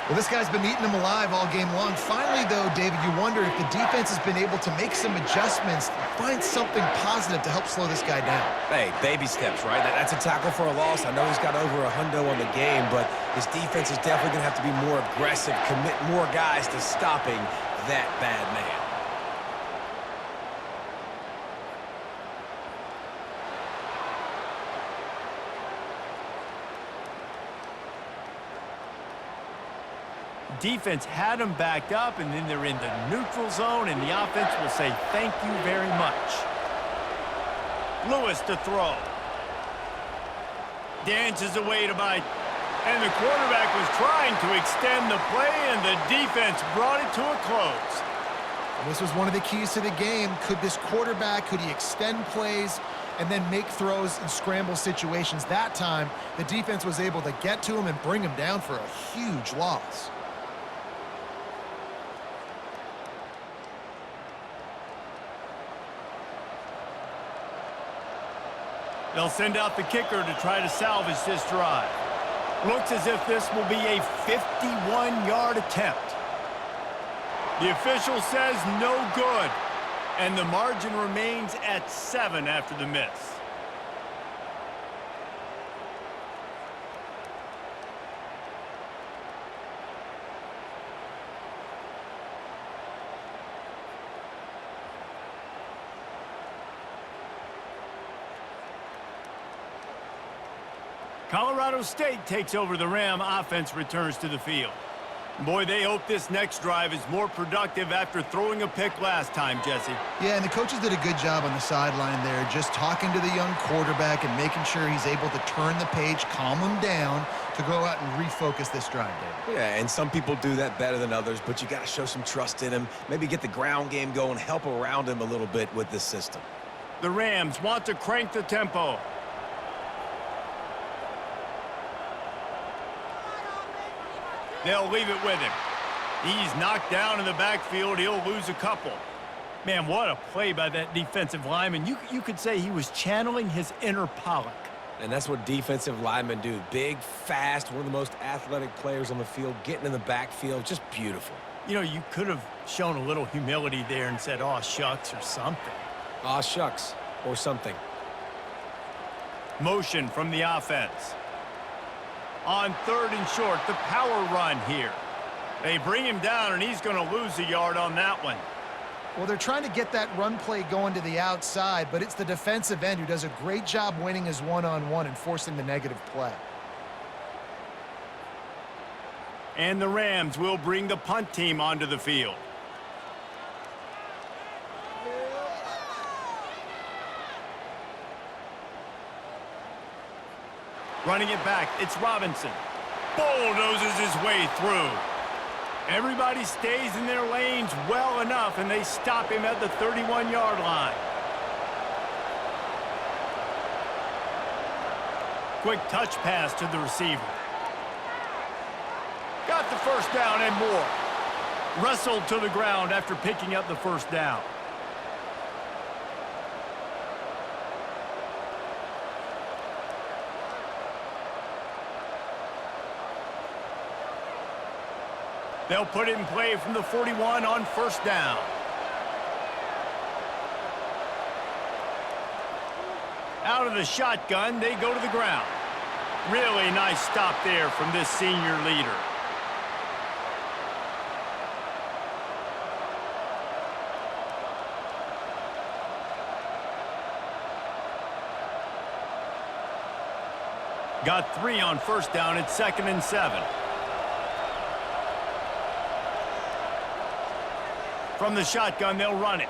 Well, this guy's been eating them alive all game long. Finally, though, David, you wonder if the defense has been able to make some adjustments, find something positive to help slow this guy down. Hey, baby steps, right? That's a tackle for a loss. I know he's got over $100 on the game, but his defense is definitely going to have to be more aggressive, commit more guys to stopping that bad man. Defense had them backed up, and then they're in the neutral zone, and the offense will say thank you very much. Lewis to throw. Dances away to Mike. And the quarterback was trying to extend the play, and the defense brought it to a close. And this was one of the keys to the game. Could this quarterback, could he extend plays and then make throws in scramble situations? That time, the defense was able to get to him and bring him down for a huge loss. They'll send out the kicker to try to salvage this drive. Looks as if this will be a 51-yard attempt. The official says no good, and the margin remains at 7 after the miss. Colorado State takes over the Ram. Offense returns to the field. Boy, they hope this next drive is more productive after throwing a pick last time, Jesse. Yeah, and the coaches did a good job on the sideline there, just talking to the young quarterback and making sure he's able to turn the page, calm him down to go out and refocus this drive, David. Yeah, and some people do that better than others, but you got to show some trust in him. Maybe get the ground game going, help around him a little bit with this system. The Rams want to crank the tempo. They'll leave it with him. He's knocked down in the backfield. He'll lose a couple. Man, what a play by that defensive lineman. You could say he was channeling his inner Pollock. And that's what defensive linemen do. Big, fast, one of the most athletic players on the field, getting in the backfield, just beautiful. You know, you could have shown a little humility there and said, "Aw, shucks," or something. Aw, shucks, or something. Motion from the offense. On 3rd and short, the power run here. They bring him down, and he's going to lose a yard on that one. Well, they're trying to get that run play going to the outside, but it's the defensive end who does a great job winning his one-on-one and forcing the negative play. And the Rams will bring the punt team onto the field. Running it back, it's Robinson. Bulldozes his way through. Everybody stays in their lanes well enough, and they stop him at the 31-yard line. Quick touch pass to the receiver. Got the first down and more. Wrestled to the ground after picking up the first down. They'll put it in play from the 41 on 1st down. Out of the shotgun, they go to the ground. Really nice stop there from this senior leader. Got 3 on 1st down. It's 2nd and 7. From the shotgun, they'll run it.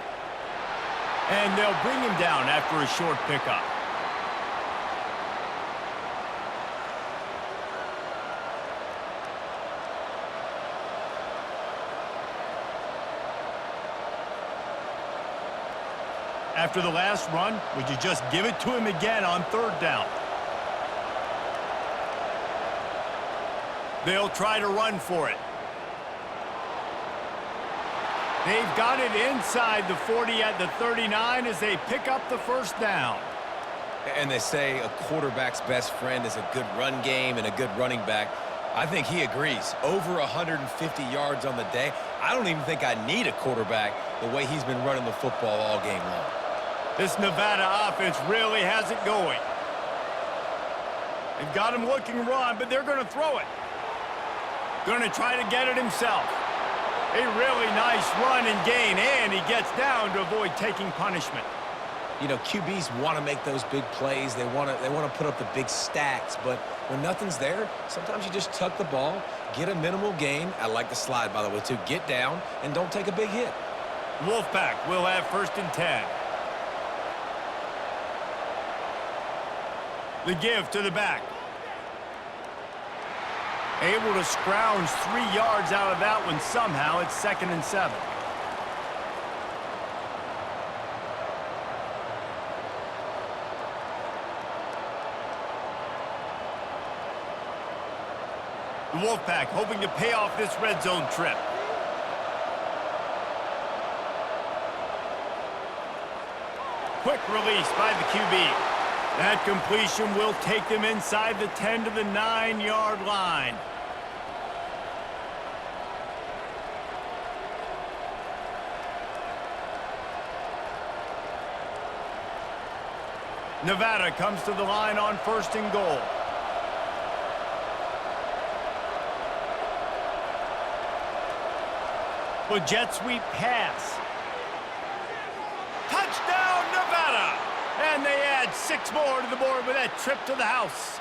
And they'll bring him down after a short pickup. After the last run, would you just give it to him again on 3rd down? They'll try to run for it. They've got it inside the 40 at the 39 as they pick up the 1st down. And they say a quarterback's best friend is a good run game and a good running back. I think he agrees. Over 150 yards on the day. I don't even think I need a quarterback the way he's been running the football all game long. This Nevada offense really has it going. They've got him looking run, but they're going to throw it. Going to try to get it himself. A really nice run and gain, and he gets down to avoid taking punishment. You know, QBs want to make those big plays. They want to put up the big stacks, but when nothing's there, sometimes you just tuck the ball, get a minimal gain. I like the slide, by the way, too. Get down and don't take a big hit. Wolfpack will have 1st and 10. The give to the back. Able to scrounge 3 yards out of that one somehow. It's 2nd and 7. The Wolfpack hoping to pay off this red zone trip. Quick release by the QB. That completion will take them inside the 10 to the 9-yard line. Nevada comes to the line on 1st and goal. A jet sweep pass. Touchdown, Nevada! And they add 6 more to the board with that trip to the house.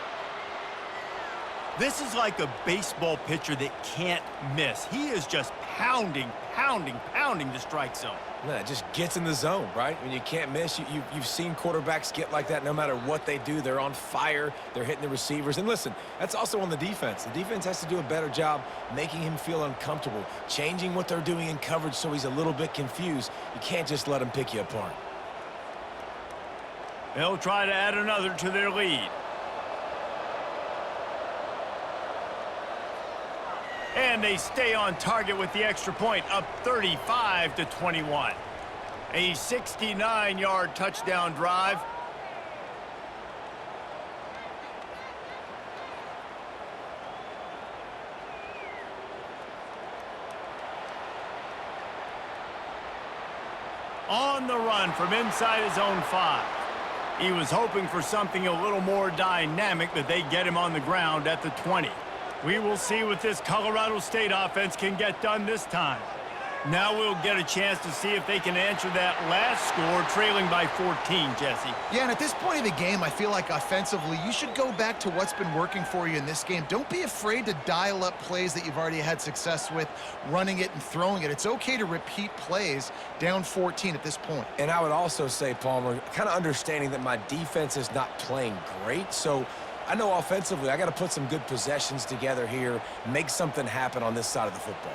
This is like a baseball pitcher that can't miss. He is just pounding the strike zone. No, it just gets in the zone, right? When you can't miss, you've seen quarterbacks get like that no matter what they do. They're on fire. They're hitting the receivers. And listen, that's also on the defense. The defense has to do a better job making him feel uncomfortable, changing what they're doing in coverage so he's a little bit confused. You can't just let him pick you apart. They'll try to add another to their lead. And they stay on target with the extra point, up 35-21. A 69-yard touchdown drive. On the run from inside his own 5. He was hoping for something a little more dynamic, but they get him on the ground at the 20. We will see what this Colorado State offense can get done this time. Now we'll get a chance to see if they can answer that last score, trailing by 14, Jesse. Yeah, and at this point in the game, I feel like offensively, you should go back to what's been working for you in this game. Don't be afraid to dial up plays that you've already had success with, running it and throwing it. It's okay to repeat plays down 14 at this point. And I would also say, Palmer, kind of understanding that my defense is not playing great, so I know offensively I got to put some good possessions together here, make something happen on this side of the football.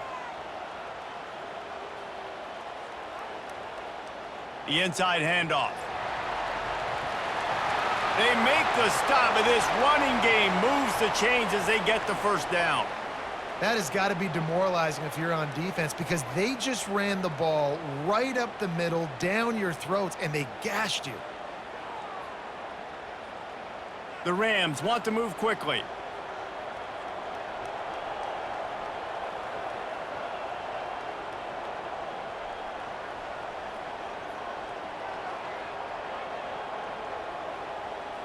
The inside handoff. They make the stop, but this running game moves the chains as they get the 1st down. That has got to be demoralizing if you're on defense because they just ran the ball right up the middle, down your throats, and they gashed you. The Rams want to move quickly.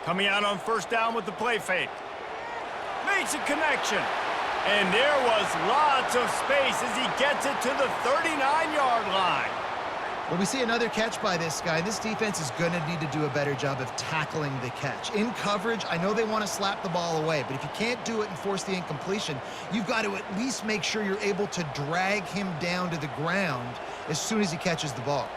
Coming out on 1st down with the play fake. Makes a connection. And there was lots of space as he gets it to the 39-yard line. Well, we see another catch by this guy. This defense is going to need to do a better job of tackling the catch. In coverage, I know they want to slap the ball away, but if you can't do it and force the incompletion, you've got to at least make sure you're able to drag him down to the ground as soon as he catches the ball.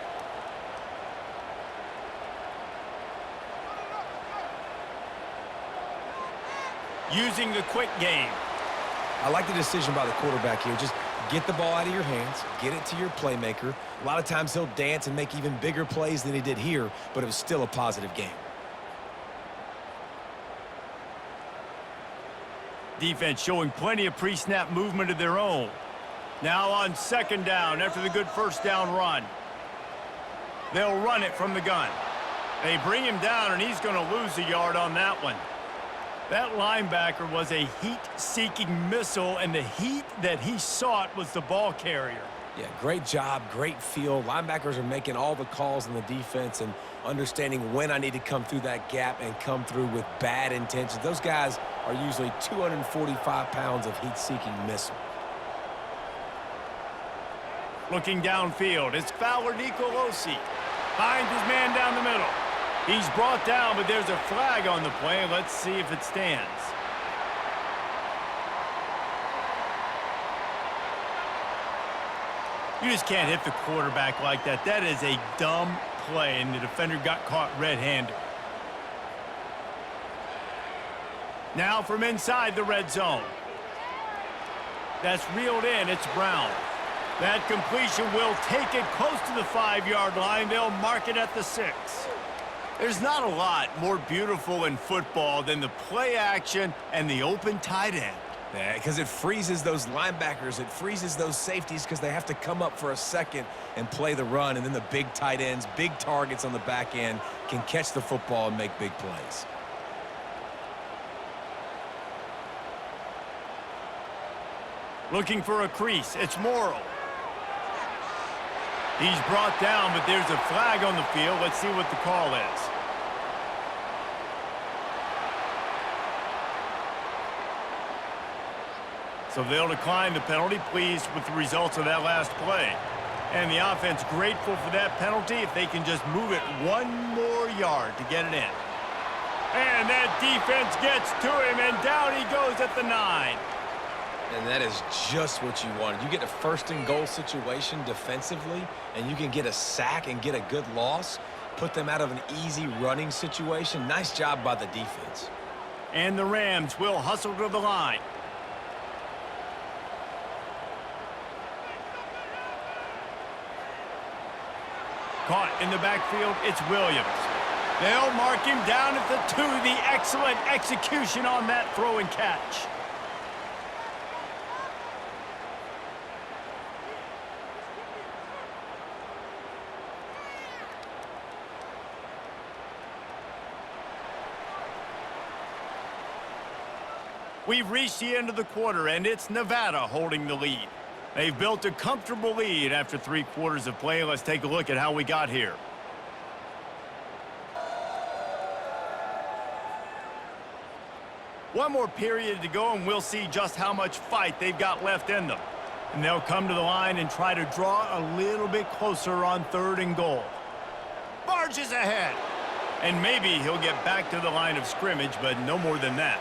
Using the quick game. I like the decision by the quarterback here. Just get the ball out of your hands, get it to your playmaker. A lot of times he'll dance and make even bigger plays than he did here, but it was still a positive game. Defense showing plenty of pre-snap movement of their own. Now on 2nd down after the good 1st down run. They'll run it from the gun. They bring him down, and he's going to lose a yard on that one. That linebacker was a heat-seeking missile, and the heat that he sought was the ball carrier. Yeah, great job, great feel. Linebackers are making all the calls in the defense and understanding when I need to come through that gap and come through with bad intentions. Those guys are usually 245 pounds of heat-seeking missile. Looking downfield, it's Fowler Nicolosi. Finds his man down the middle. He's brought down, but there's a flag on the play. Let's see if it stands. You just can't hit the quarterback like that. That is a dumb play, and the defender got caught red-handed. Now from inside the red zone. That's reeled in. It's Brown. That completion will take it close to the 5-yard line. They'll mark it at the 6. There's not a lot more beautiful in football than the play action and the open tight end. Yeah, because it freezes those linebackers. It freezes those safeties because they have to come up for a second and play the run. And then the big tight ends, big targets on the back end can catch the football and make big plays. Looking for a crease. It's Morrow. He's brought down, but there's a flag on the field. Let's see what the call is. So they'll decline the penalty, pleased with the results of that last play. And the offense grateful for that penalty if they can just move it one more yard to get it in. And that defense gets to him, and down he goes at the 9. And that is just what you wanted. You get a first-and-goal situation defensively, and you can get a sack and get a good loss, put them out of an easy running situation. Nice job by the defense. And the Rams will hustle to the line. Caught in the backfield, it's Williams. They'll mark him down at the 2. The excellent execution on that throw and catch. We've reached the end of the quarter, and it's Nevada holding the lead. They've built a comfortable lead after 3 quarters of play. Let's take a look at how we got here. One more period to go, and we'll see just how much fight they've got left in them. And they'll come to the line and try to draw a little bit closer on 3rd and goal. Barges ahead. And maybe he'll get back to the line of scrimmage, but no more than that.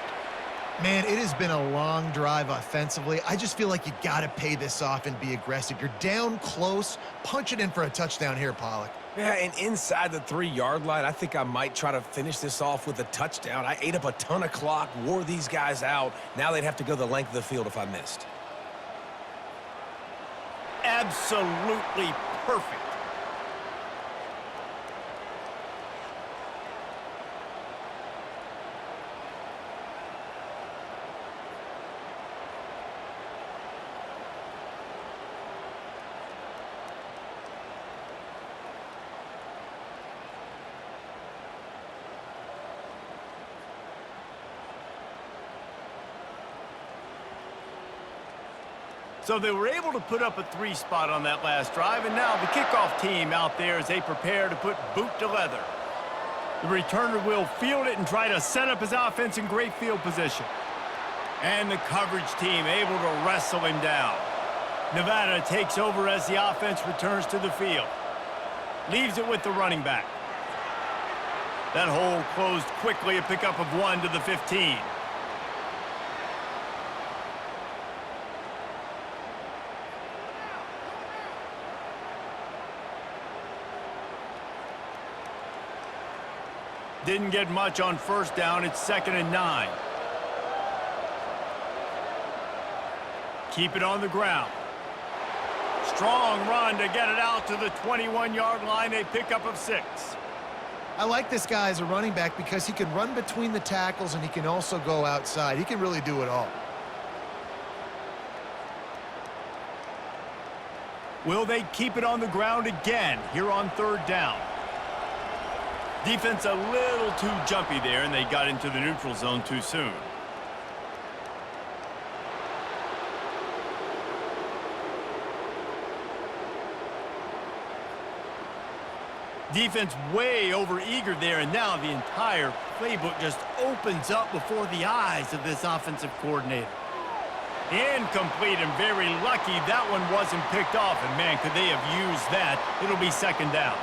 Man, it has been a long drive offensively. I just feel like you got to pay this off and be aggressive. You're down close. Punch it in for a touchdown here, Pollock. Yeah, and inside the 3-yard line, I think I might try to finish this off with a touchdown. I ate up a ton of clock, wore these guys out. Now they'd have to go the length of the field if I missed. Absolutely perfect. So they were able to put up a 3 spot on that last drive, and now the kickoff team out there as they prepare to put boot to leather. The returner will field it and try to set up his offense in great field position. And the coverage team able to wrestle him down. Nevada takes over as the offense returns to the field. Leaves it with the running back. That hole closed quickly, a pickup of 1 to the 15. Didn't get much on 1st down. It's 2nd and 9. Keep it on the ground. Strong run to get it out to the 21-yard line. A pickup of 6. I like this guy as a running back because he can run between the tackles and he can also go outside. He can really do it all. Will they keep it on the ground again here on 3rd down? Defense a little too jumpy there, and they got into the neutral zone too soon. Defense way over-eager there, and now the entire playbook just opens up before the eyes of this offensive coordinator. Incomplete, and very lucky that one wasn't picked off. And, man, could they have used that? It'll be second down.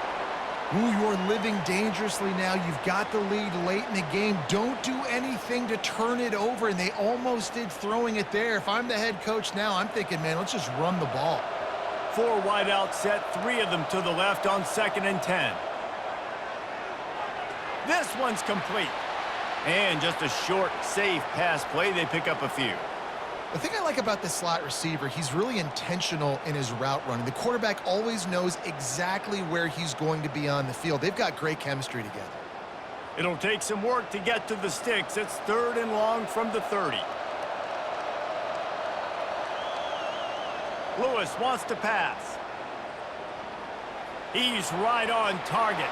Ooh, you're living dangerously now. You've got the lead late in the game. Don't do anything to turn it over, and they almost did throwing it there. If I'm the head coach now, I'm thinking, man, let's just run the ball. 4 wide out set, 3 of them to the left on 2nd and 10. This one's complete. And just a short, safe pass play. They pick up a few. The thing I like about this slot receiver, he's really intentional in his route running. The quarterback always knows exactly where he's going to be on the field. They've got great chemistry together. It'll take some work to get to the sticks. It's 3rd and long from the 30. Lewis wants to pass. He's right on target.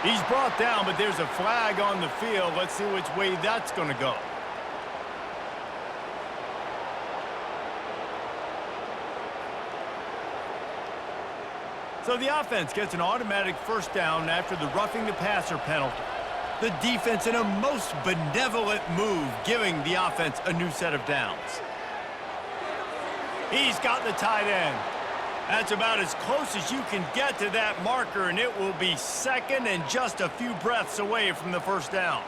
He's brought down, but there's a flag on the field. Let's see which way that's going to go. So the offense gets an automatic first down after the roughing the passer penalty. The defense in a most benevolent move, giving the offense a new set of downs. He's got the tight end. That's about as close as you can get to that marker, and it will be 2nd and just a few breaths away from the first down.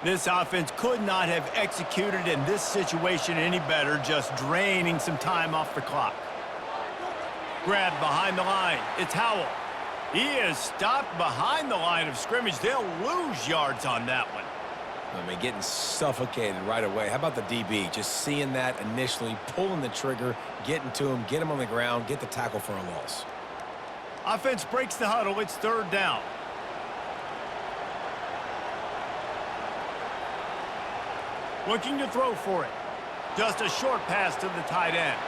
This offense could not have executed in this situation any better, just draining some time off the clock. Grabbed behind the line. It's Howell. He is stopped behind the line of scrimmage. They'll lose yards on that one. I mean, getting suffocated right away. How about the DB? Just seeing that initially, pulling the trigger, getting to him, get him on the ground, get the tackle for a loss. Offense breaks the huddle. It's 3rd down. Looking to throw for it. Just a short pass to the tight end.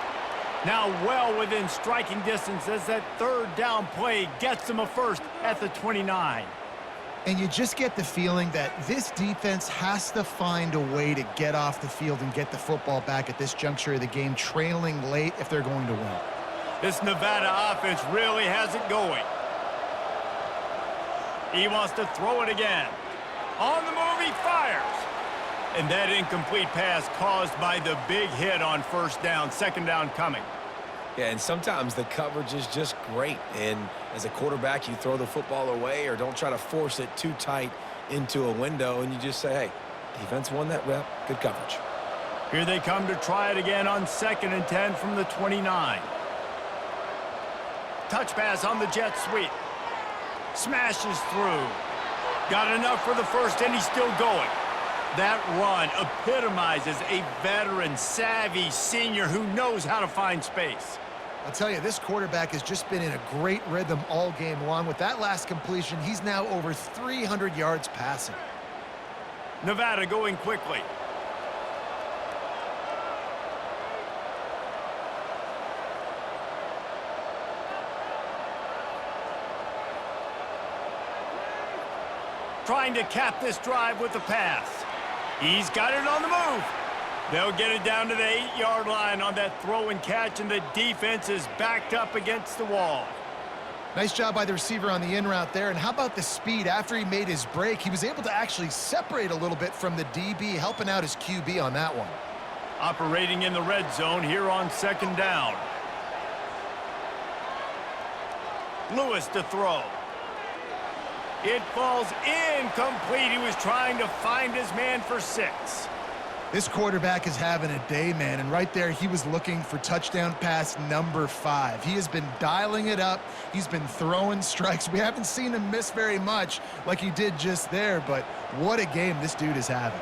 Now well within striking distance as that 3rd down play gets them a first at the 29. And you just get the feeling that this defense has to find a way to get off the field and get the football back at this juncture of the game, trailing late if they're going to win. This Nevada offense really has it going. He wants to throw it again. On the move, he fires. And that incomplete pass caused by the big hit on first down, 2nd down coming. Yeah, and sometimes the coverage is just great. And as a quarterback, you throw the football away or don't try to force it too tight into a window, and you just say, hey, defense won that rep. Good coverage. Here they come to try it again on 2nd and 10 from the 29. Touch pass on the jet sweep. Smashes through. Got enough for the first, and he's still going. That run epitomizes a veteran, savvy senior who knows how to find space. I'll tell you, this quarterback has just been in a great rhythm all game long. With that last completion, he's now over 300 yards passing. Nevada going quickly. Trying to cap this drive with the pass. He's got it on the move. They'll get it down to the 8-yard line on that throw and catch, and the defense is backed up against the wall. Nice job by the receiver on the in route there. And how about the speed? After he made his break, he was able to actually separate a little bit from the DB, helping out his QB on that one. Operating in the red zone here on 2nd down. Lewis to throw. It falls incomplete. He was trying to find his man for 6. This quarterback is having a day, man, and right there he was looking for touchdown pass number 5. He has been dialing it up. He's been throwing strikes. We haven't seen him miss very much like he did just there, but what a game this dude is having.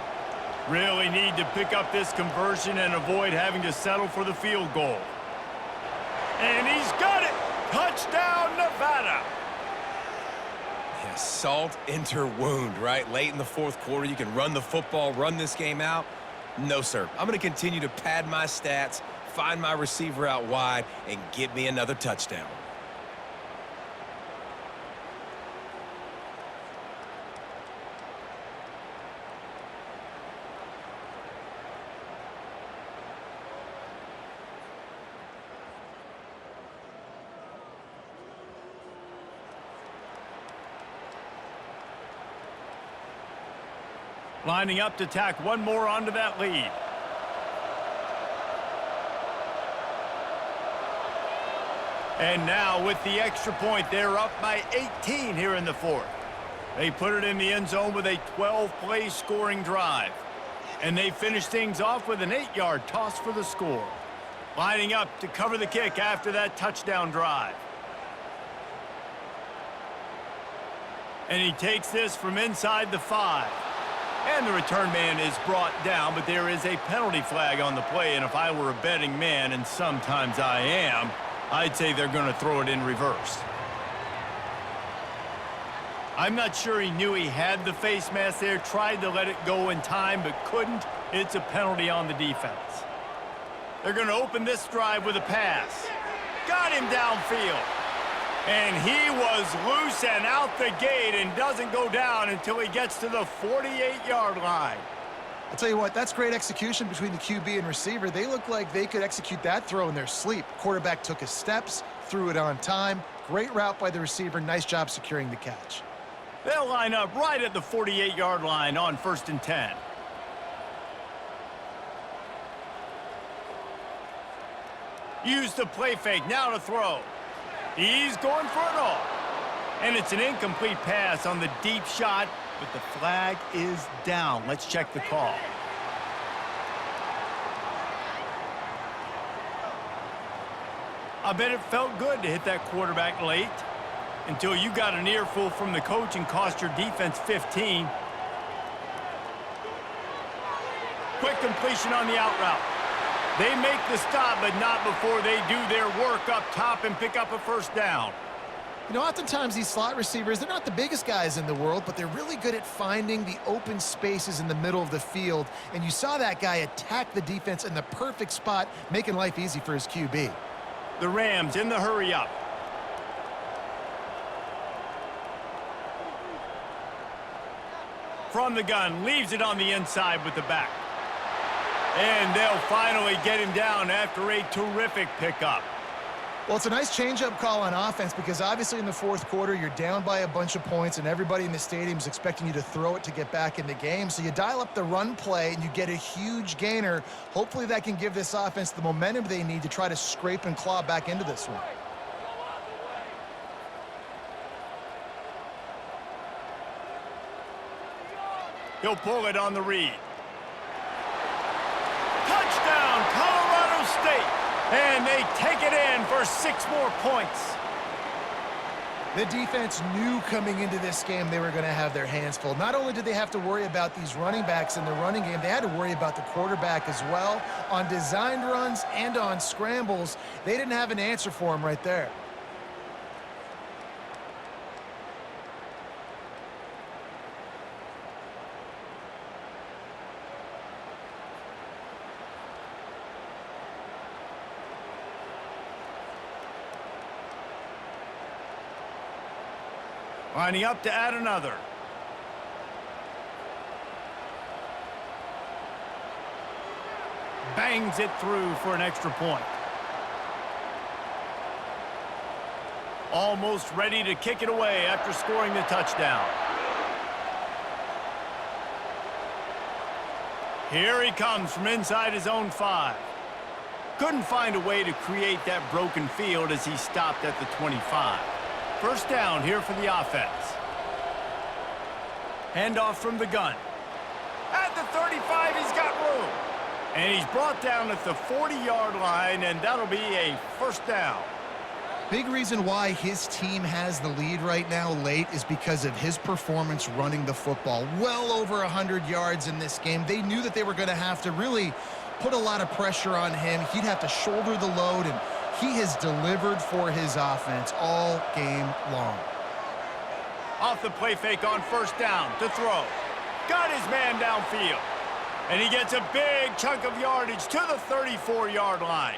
Really need to pick up this conversion and avoid having to settle for the field goal. And he's got it! Touchdown, Nevada! Yeah, salt into wound, right? Late in the 4th quarter, you can run the football, run this game out. No, sir. I'm going to continue to pad my stats, find my receiver out wide and get me another touchdown. Lining up to tack one more onto that lead. And now with the extra point, they're up by 18 here in the fourth. They put it in the end zone with a 12-play scoring drive. And they finish things off with an 8-yard toss for the score. Lining up to cover the kick after that touchdown drive. And he takes this from inside the 5. And the return man is brought down, but there is a penalty flag on the play, and if I were a betting man, and sometimes I am, I'd say they're going to throw it in reverse. I'm not sure he knew he had the face mask there, tried to let it go in time, but couldn't. It's a penalty on the defense. They're going to open this drive with a pass. Got him downfield. And he was loose and out the gate and doesn't go down until he gets to the 48-yard line. I'll tell you what, that's great execution between the QB and receiver. They look like they could execute that throw in their sleep. Quarterback took his steps, threw it on time. Great route by the receiver. Nice job securing the catch. They'll line up right at the 48-yard line on 1st and 10. Use the play fake, now to throw. He's going for it all. And it's an incomplete pass on the deep shot, but the flag is down. Let's check the call. I bet it felt good to hit that quarterback late until you got an earful from the coach and cost your defense 15. Quick completion on the out route. They make the stop, but not before they do their work up top and pick up a first down. You know, oftentimes these slot receivers, they're not the biggest guys in the world, but they're really good at finding the open spaces in the middle of the field. And you saw that guy attack the defense in the perfect spot, making life easy for his QB. The Rams in the hurry up. From the gun, leaves it on the inside with the back. And they'll finally get him down after a terrific pickup. Well, it's a nice change-up call on offense because obviously in the fourth quarter, you're down by a bunch of points and everybody in the stadium is expecting you to throw it to get back in the game. So you dial up the run play and you get a huge gainer. Hopefully that can give this offense the momentum they need to try to scrape and claw back into this one. He'll pull it on the read. Touchdown, Colorado State! And they take it in for 6 more points. The defense knew coming into this game they were going to have their hands full. Not only did they have to worry about these running backs in the running game, they had to worry about the quarterback as well. On designed runs and on scrambles, they didn't have an answer for him right there. Lining up to add another. Bangs it through for an extra point. Almost ready to kick it away after scoring the touchdown. Here he comes from inside his own 5. Couldn't find a way to create that broken field as he stopped at the 25. First down here for the offense. Handoff from the gun. At the 35, he's got room. And he's brought down at the 40-yard line, and that'll be a first down. Big reason why his team has the lead right now late is because of his performance running the football. Well over 100 yards in this game. They knew that they were going to have to really put a lot of pressure on him. He'd have to shoulder the load, and he has delivered for his offense all game long. Off the play fake on first down to throw. Got his man downfield. And he gets a big chunk of yardage to the 34-yard line.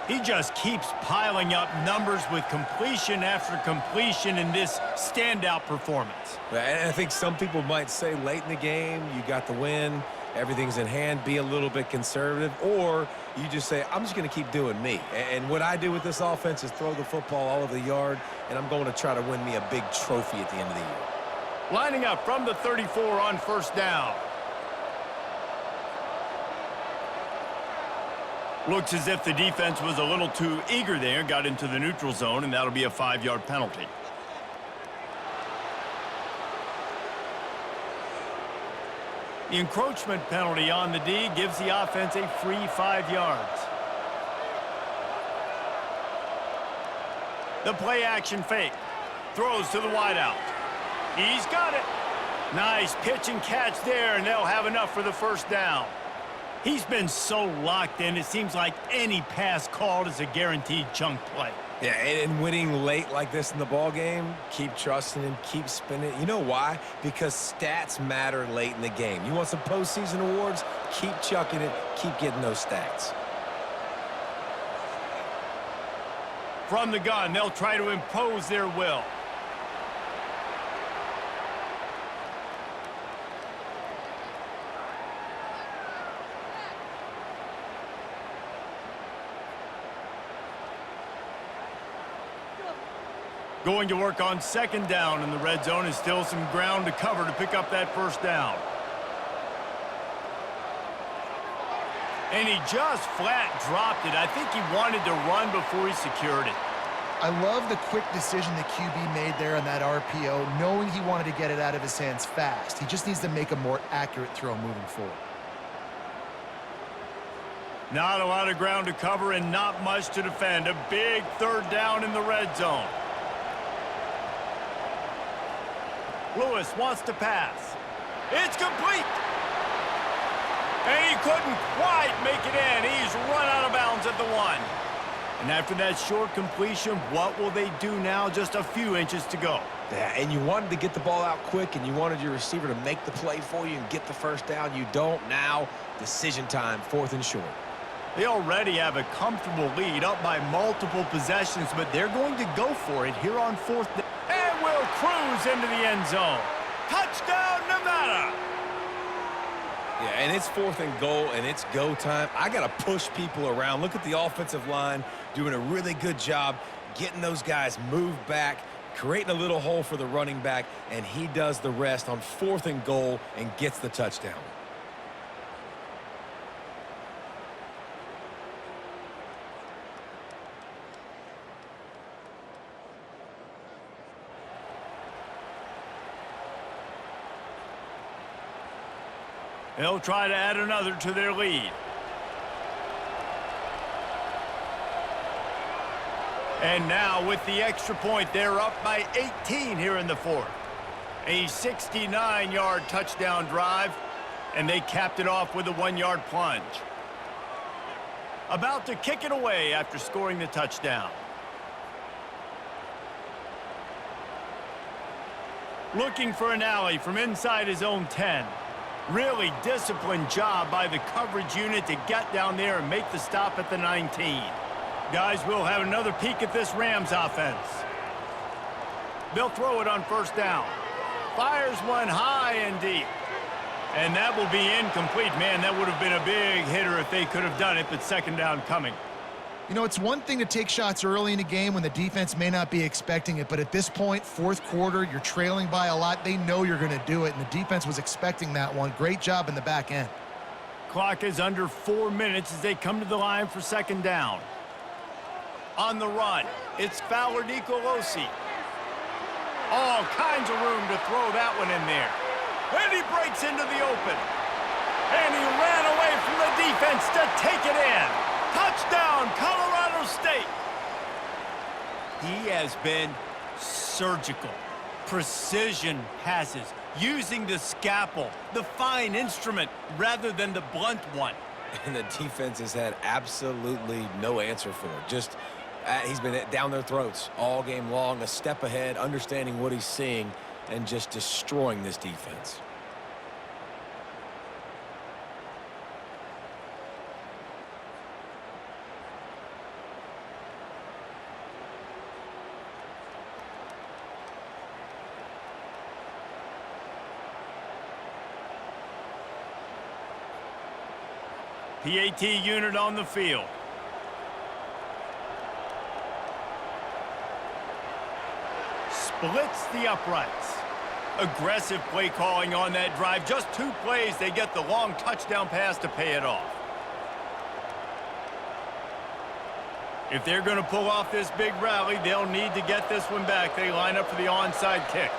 He just keeps piling up numbers with completion after completion in this standout performance. And I think some people might say late in the game, you got the win, everything's in hand, be a little bit conservative, or you just say, I'm just going to keep doing me. And what I do with this offense is throw the football all over the yard, and I'm going to try to win me a big trophy at the end of the year. Lining up from the 34 on first down. Looks as if the defense was a little too eager there, got into the neutral zone, and that'll be a 5-yard penalty. The encroachment penalty on the D gives the offense a free 5 yards. The play action fake. Throws to the wideout. He's got it. Nice pitch and catch there, and they'll have enough for the first down. He's been so locked in, it seems like any pass called is a guaranteed chunk play. Yeah, and winning late like this in the ball game, keep trusting him, keep spinning. You know why? Because stats matter late in the game. You want some postseason awards? Keep chucking it, keep getting those stats. From the gun, they'll try to impose their will. Going to work on second down in the red zone, and still some ground to cover to pick up that first down. And he just flat dropped it. I think he wanted to run before he secured it. I love the quick decision the QB made there on that RPO, knowing he wanted to get it out of his hands fast. He just needs to make a more accurate throw moving forward. Not a lot of ground to cover and not much to defend. A big third down in the red zone. Lewis wants to pass. It's complete. And he couldn't quite make it in. He's run out of bounds at the 1. And after that short completion, what will they do now? Just a few inches to go. Yeah, and you wanted to get the ball out quick, and you wanted your receiver to make the play for you and get the first down. You don't now. Decision time, 4th and short. They already have a comfortable lead, up by multiple possessions, but they're going to go for it here on 4th down. And will cruise into the end zone. Touchdown, Nevada! Yeah, and it's 4th and goal, and it's go time. I got to push people around. Look at the offensive line doing a really good job getting those guys moved back, creating a little hole for the running back, and he does the rest on 4th and goal and gets the touchdown. They'll try to add another to their lead. And now with the extra point, they're up by 18 here in the 4th. A 69-yard touchdown drive, and they capped it off with a 1-yard plunge. About to kick it away after scoring the touchdown. Looking for an alley from inside his own 10. Really disciplined job by the coverage unit to get down there and make the stop at the 19. Guys, we'll have another peek at this Rams offense. They'll throw it on first down. Fires one high and deep. And that will be incomplete. Man, that would have been a big hitter if they could have done it, but second down coming. You know, it's one thing to take shots early in the game when the defense may not be expecting it, but at this point, 4th quarter, you're trailing by a lot. They know you're going to do it, and the defense was expecting that one. Great job in the back end. Clock is under 4 minutes as they come to the line for second down. On the run, it's Fowler Nicolosi. All kinds of room to throw that one in there. And he breaks into the open. And he ran away from the defense to take it in. Touchdown, Colorado State. He has been surgical. Precision passes, using the scalpel, the fine instrument, rather than the blunt one. And the defense has had absolutely no answer for it. Just, he's been down their throats all game long, a step ahead, understanding what he's seeing, and just destroying this defense. PAT unit on the field. Splits the uprights. Aggressive play calling on that drive. Just 2 plays, they get the long touchdown pass to pay it off. If they're going to pull off this big rally, they'll need to get this one back. They line up for the onside kick.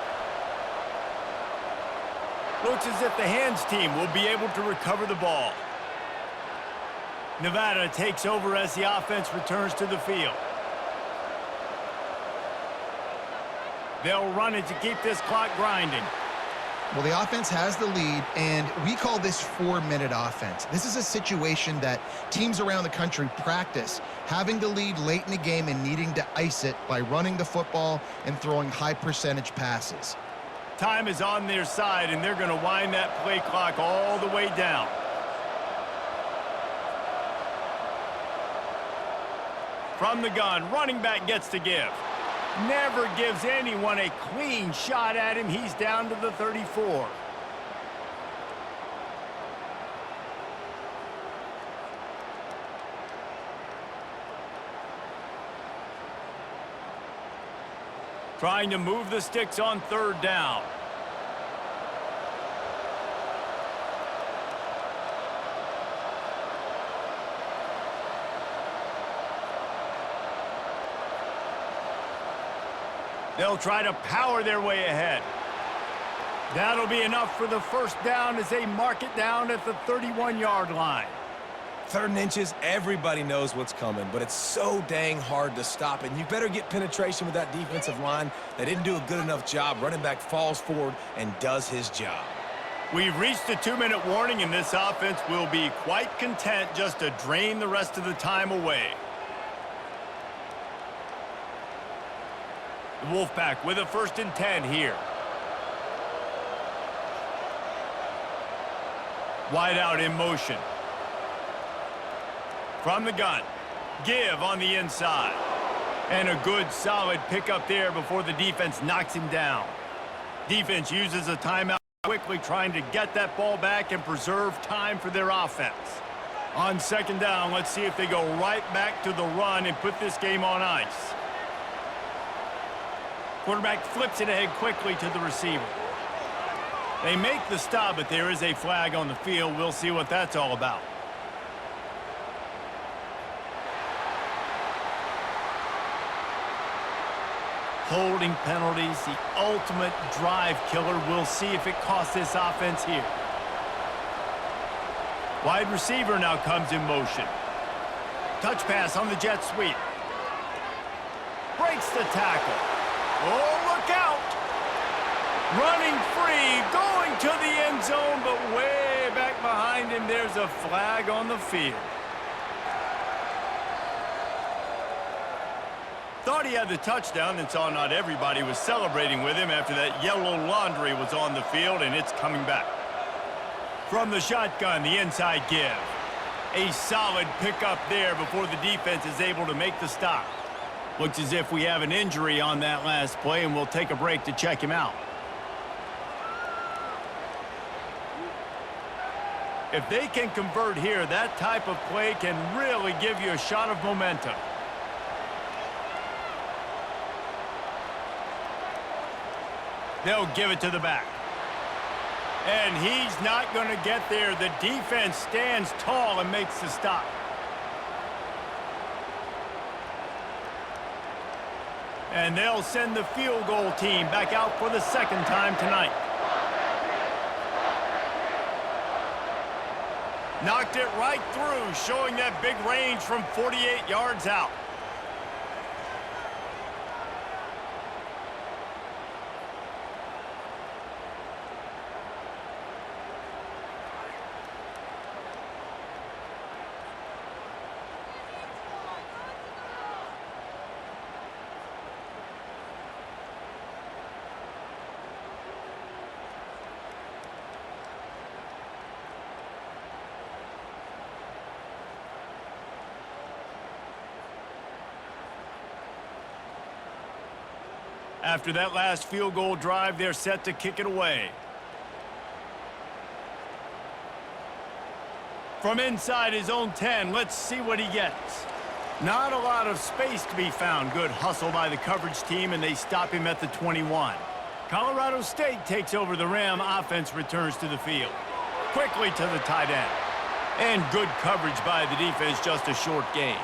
Looks as if the hands team will be able to recover the ball. Nevada takes over as the offense returns to the field. They'll run it to keep this clock grinding. Well, the offense has the lead, and we call this 4-minute offense. This is a situation that teams around the country practice, having the lead late in the game and needing to ice it by running the football and throwing high-percentage passes. Time is on their side, and they're going to wind that play clock all the way down. From the gun, running back gets to give. Never gives anyone a clean shot at him. He's down to the 34. Trying to move the sticks on 3rd down. They'll try to power their way ahead. That'll be enough for the 1st down as they mark it down at the 31-yard line. 3rd and inches, everybody knows what's coming, but it's so dang hard to stop, and you better get penetration with that defensive line. They didn't do a good enough job. Running back falls forward and does his job. We've reached the 2-minute warning, and this offense will be quite content just to drain the rest of the time away. The Wolfpack with a 1st and 10 here. Wide out in motion. From the gun. Give on the inside. And a good solid pickup there before the defense knocks him down. Defense uses a timeout quickly, trying to get that ball back and preserve time for their offense. On 2nd down, let's see if they go right back to the run and put this game on ice. Quarterback flips it ahead quickly to the receiver. They make the stop, but there is a flag on the field. We'll see what that's all about. Holding penalties, the ultimate drive killer. We'll see if it costs this offense here. Wide receiver now comes in motion. Touch pass on the jet sweep. Breaks the tackle. Oh, look out! Running free, going to the end zone, but way back behind him, there's a flag on the field. Thought he had the touchdown and saw not everybody was celebrating with him after that yellow laundry was on the field, and it's coming back. From the shotgun, the inside give. A solid pickup there before the defense is able to make the stop. Looks as if we have an injury on that last play, and we'll take a break to check him out. If they can convert here, that type of play can really give you a shot of momentum. They'll give it to the back. And he's not going to get there. The defense stands tall and makes the stop. And they'll send the field goal team back out for the 2nd time tonight. Knocked it right through, showing that big range from 48 yards out. After that last field goal drive, they're set to kick it away. From inside his own 10, let's see what he gets. Not a lot of space to be found. Good hustle by the coverage team, and they stop him at the 21. Colorado State takes over the Ram. Offense returns to the field. Quickly to the tight end. And good coverage by the defense, just a short gain.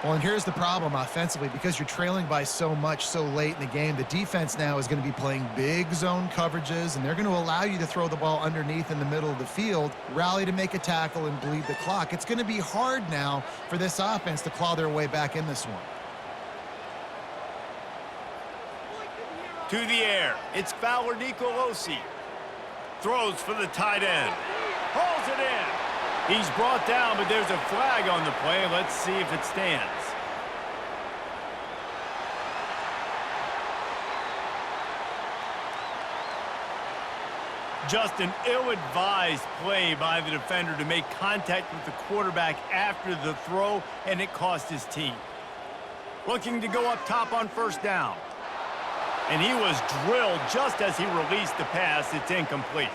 Well, and here's the problem offensively. Because you're trailing by so much so late in the game, the defense now is going to be playing big zone coverages, and they're going to allow you to throw the ball underneath in the middle of the field, rally to make a tackle, and bleed the clock. It's going to be hard now for this offense to claw their way back in this one. To the air, it's Fowler Nicolosi. Throws for the tight end. Pulls it in. He's brought down, but there's a flag on the play. Let's see if it stands. Just an ill-advised play by the defender to make contact with the quarterback after the throw, and it cost his team. Looking to go up top on first down. And he was drilled just as he released the pass. It's incomplete.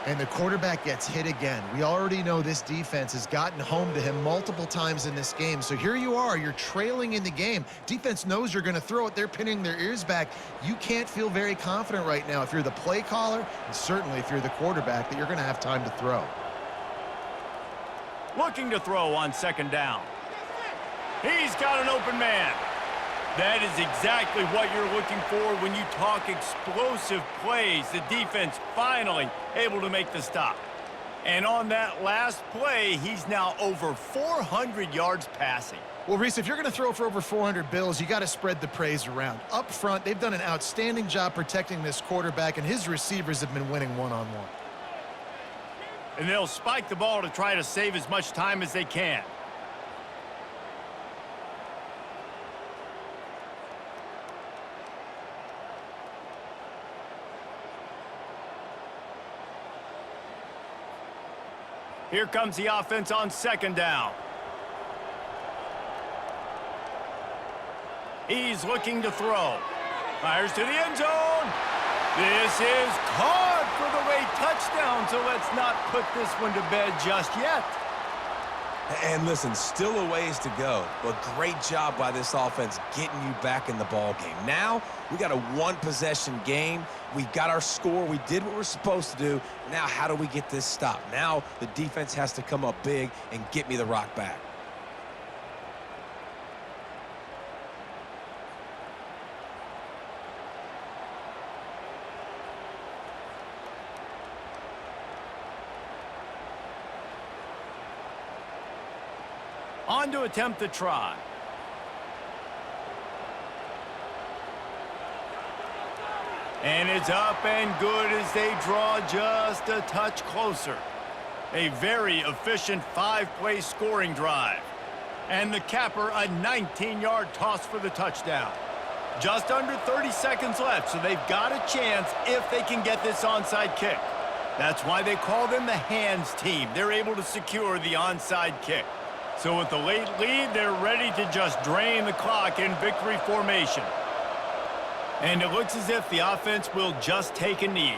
And the quarterback gets hit again. We already know this defense has gotten home to him multiple times in this game. So here you are, you're trailing in the game. Defense knows you're going to throw it. They're pinning their ears back. You can't feel very confident right now if you're the play caller, and certainly if you're the quarterback, that you're going to have time to throw. Looking to throw on second down. He's got an open man. That is exactly what you're looking for when you talk explosive plays. The defense finally able to make the stop. And on that last play, he's now over 400 yards passing. Well, Reese, if you're going to throw for over 400 bills, you got to spread the praise around. Up front, they've done an outstanding job protecting this quarterback, and his receivers have been winning one-on-one. And they'll spike the ball to try to save as much time as they can. Here comes the offense on second down. He's looking to throw. Fires to the end zone. This is caught for the late touchdown, so let's not put this one to bed just yet. And listen, still a ways to go, but great job by this offense getting you back in the ball game. Now, we got a one-possession game. We got our score. We did what we're supposed to do. Now, how do we get this stopped? Now, the defense has to come up big and get me the rock back. On to attempt the try. And it's up and good as they draw just a touch closer. A very efficient 5-play scoring drive. And the capper, a 19-yard toss for the touchdown. Just under 30 seconds left, so they've got a chance if they can get this onside kick. That's why they call them the hands team. They're able to secure the onside kick. So with the late lead, they're ready to just drain the clock in victory formation. And it looks as if the offense will just take a knee.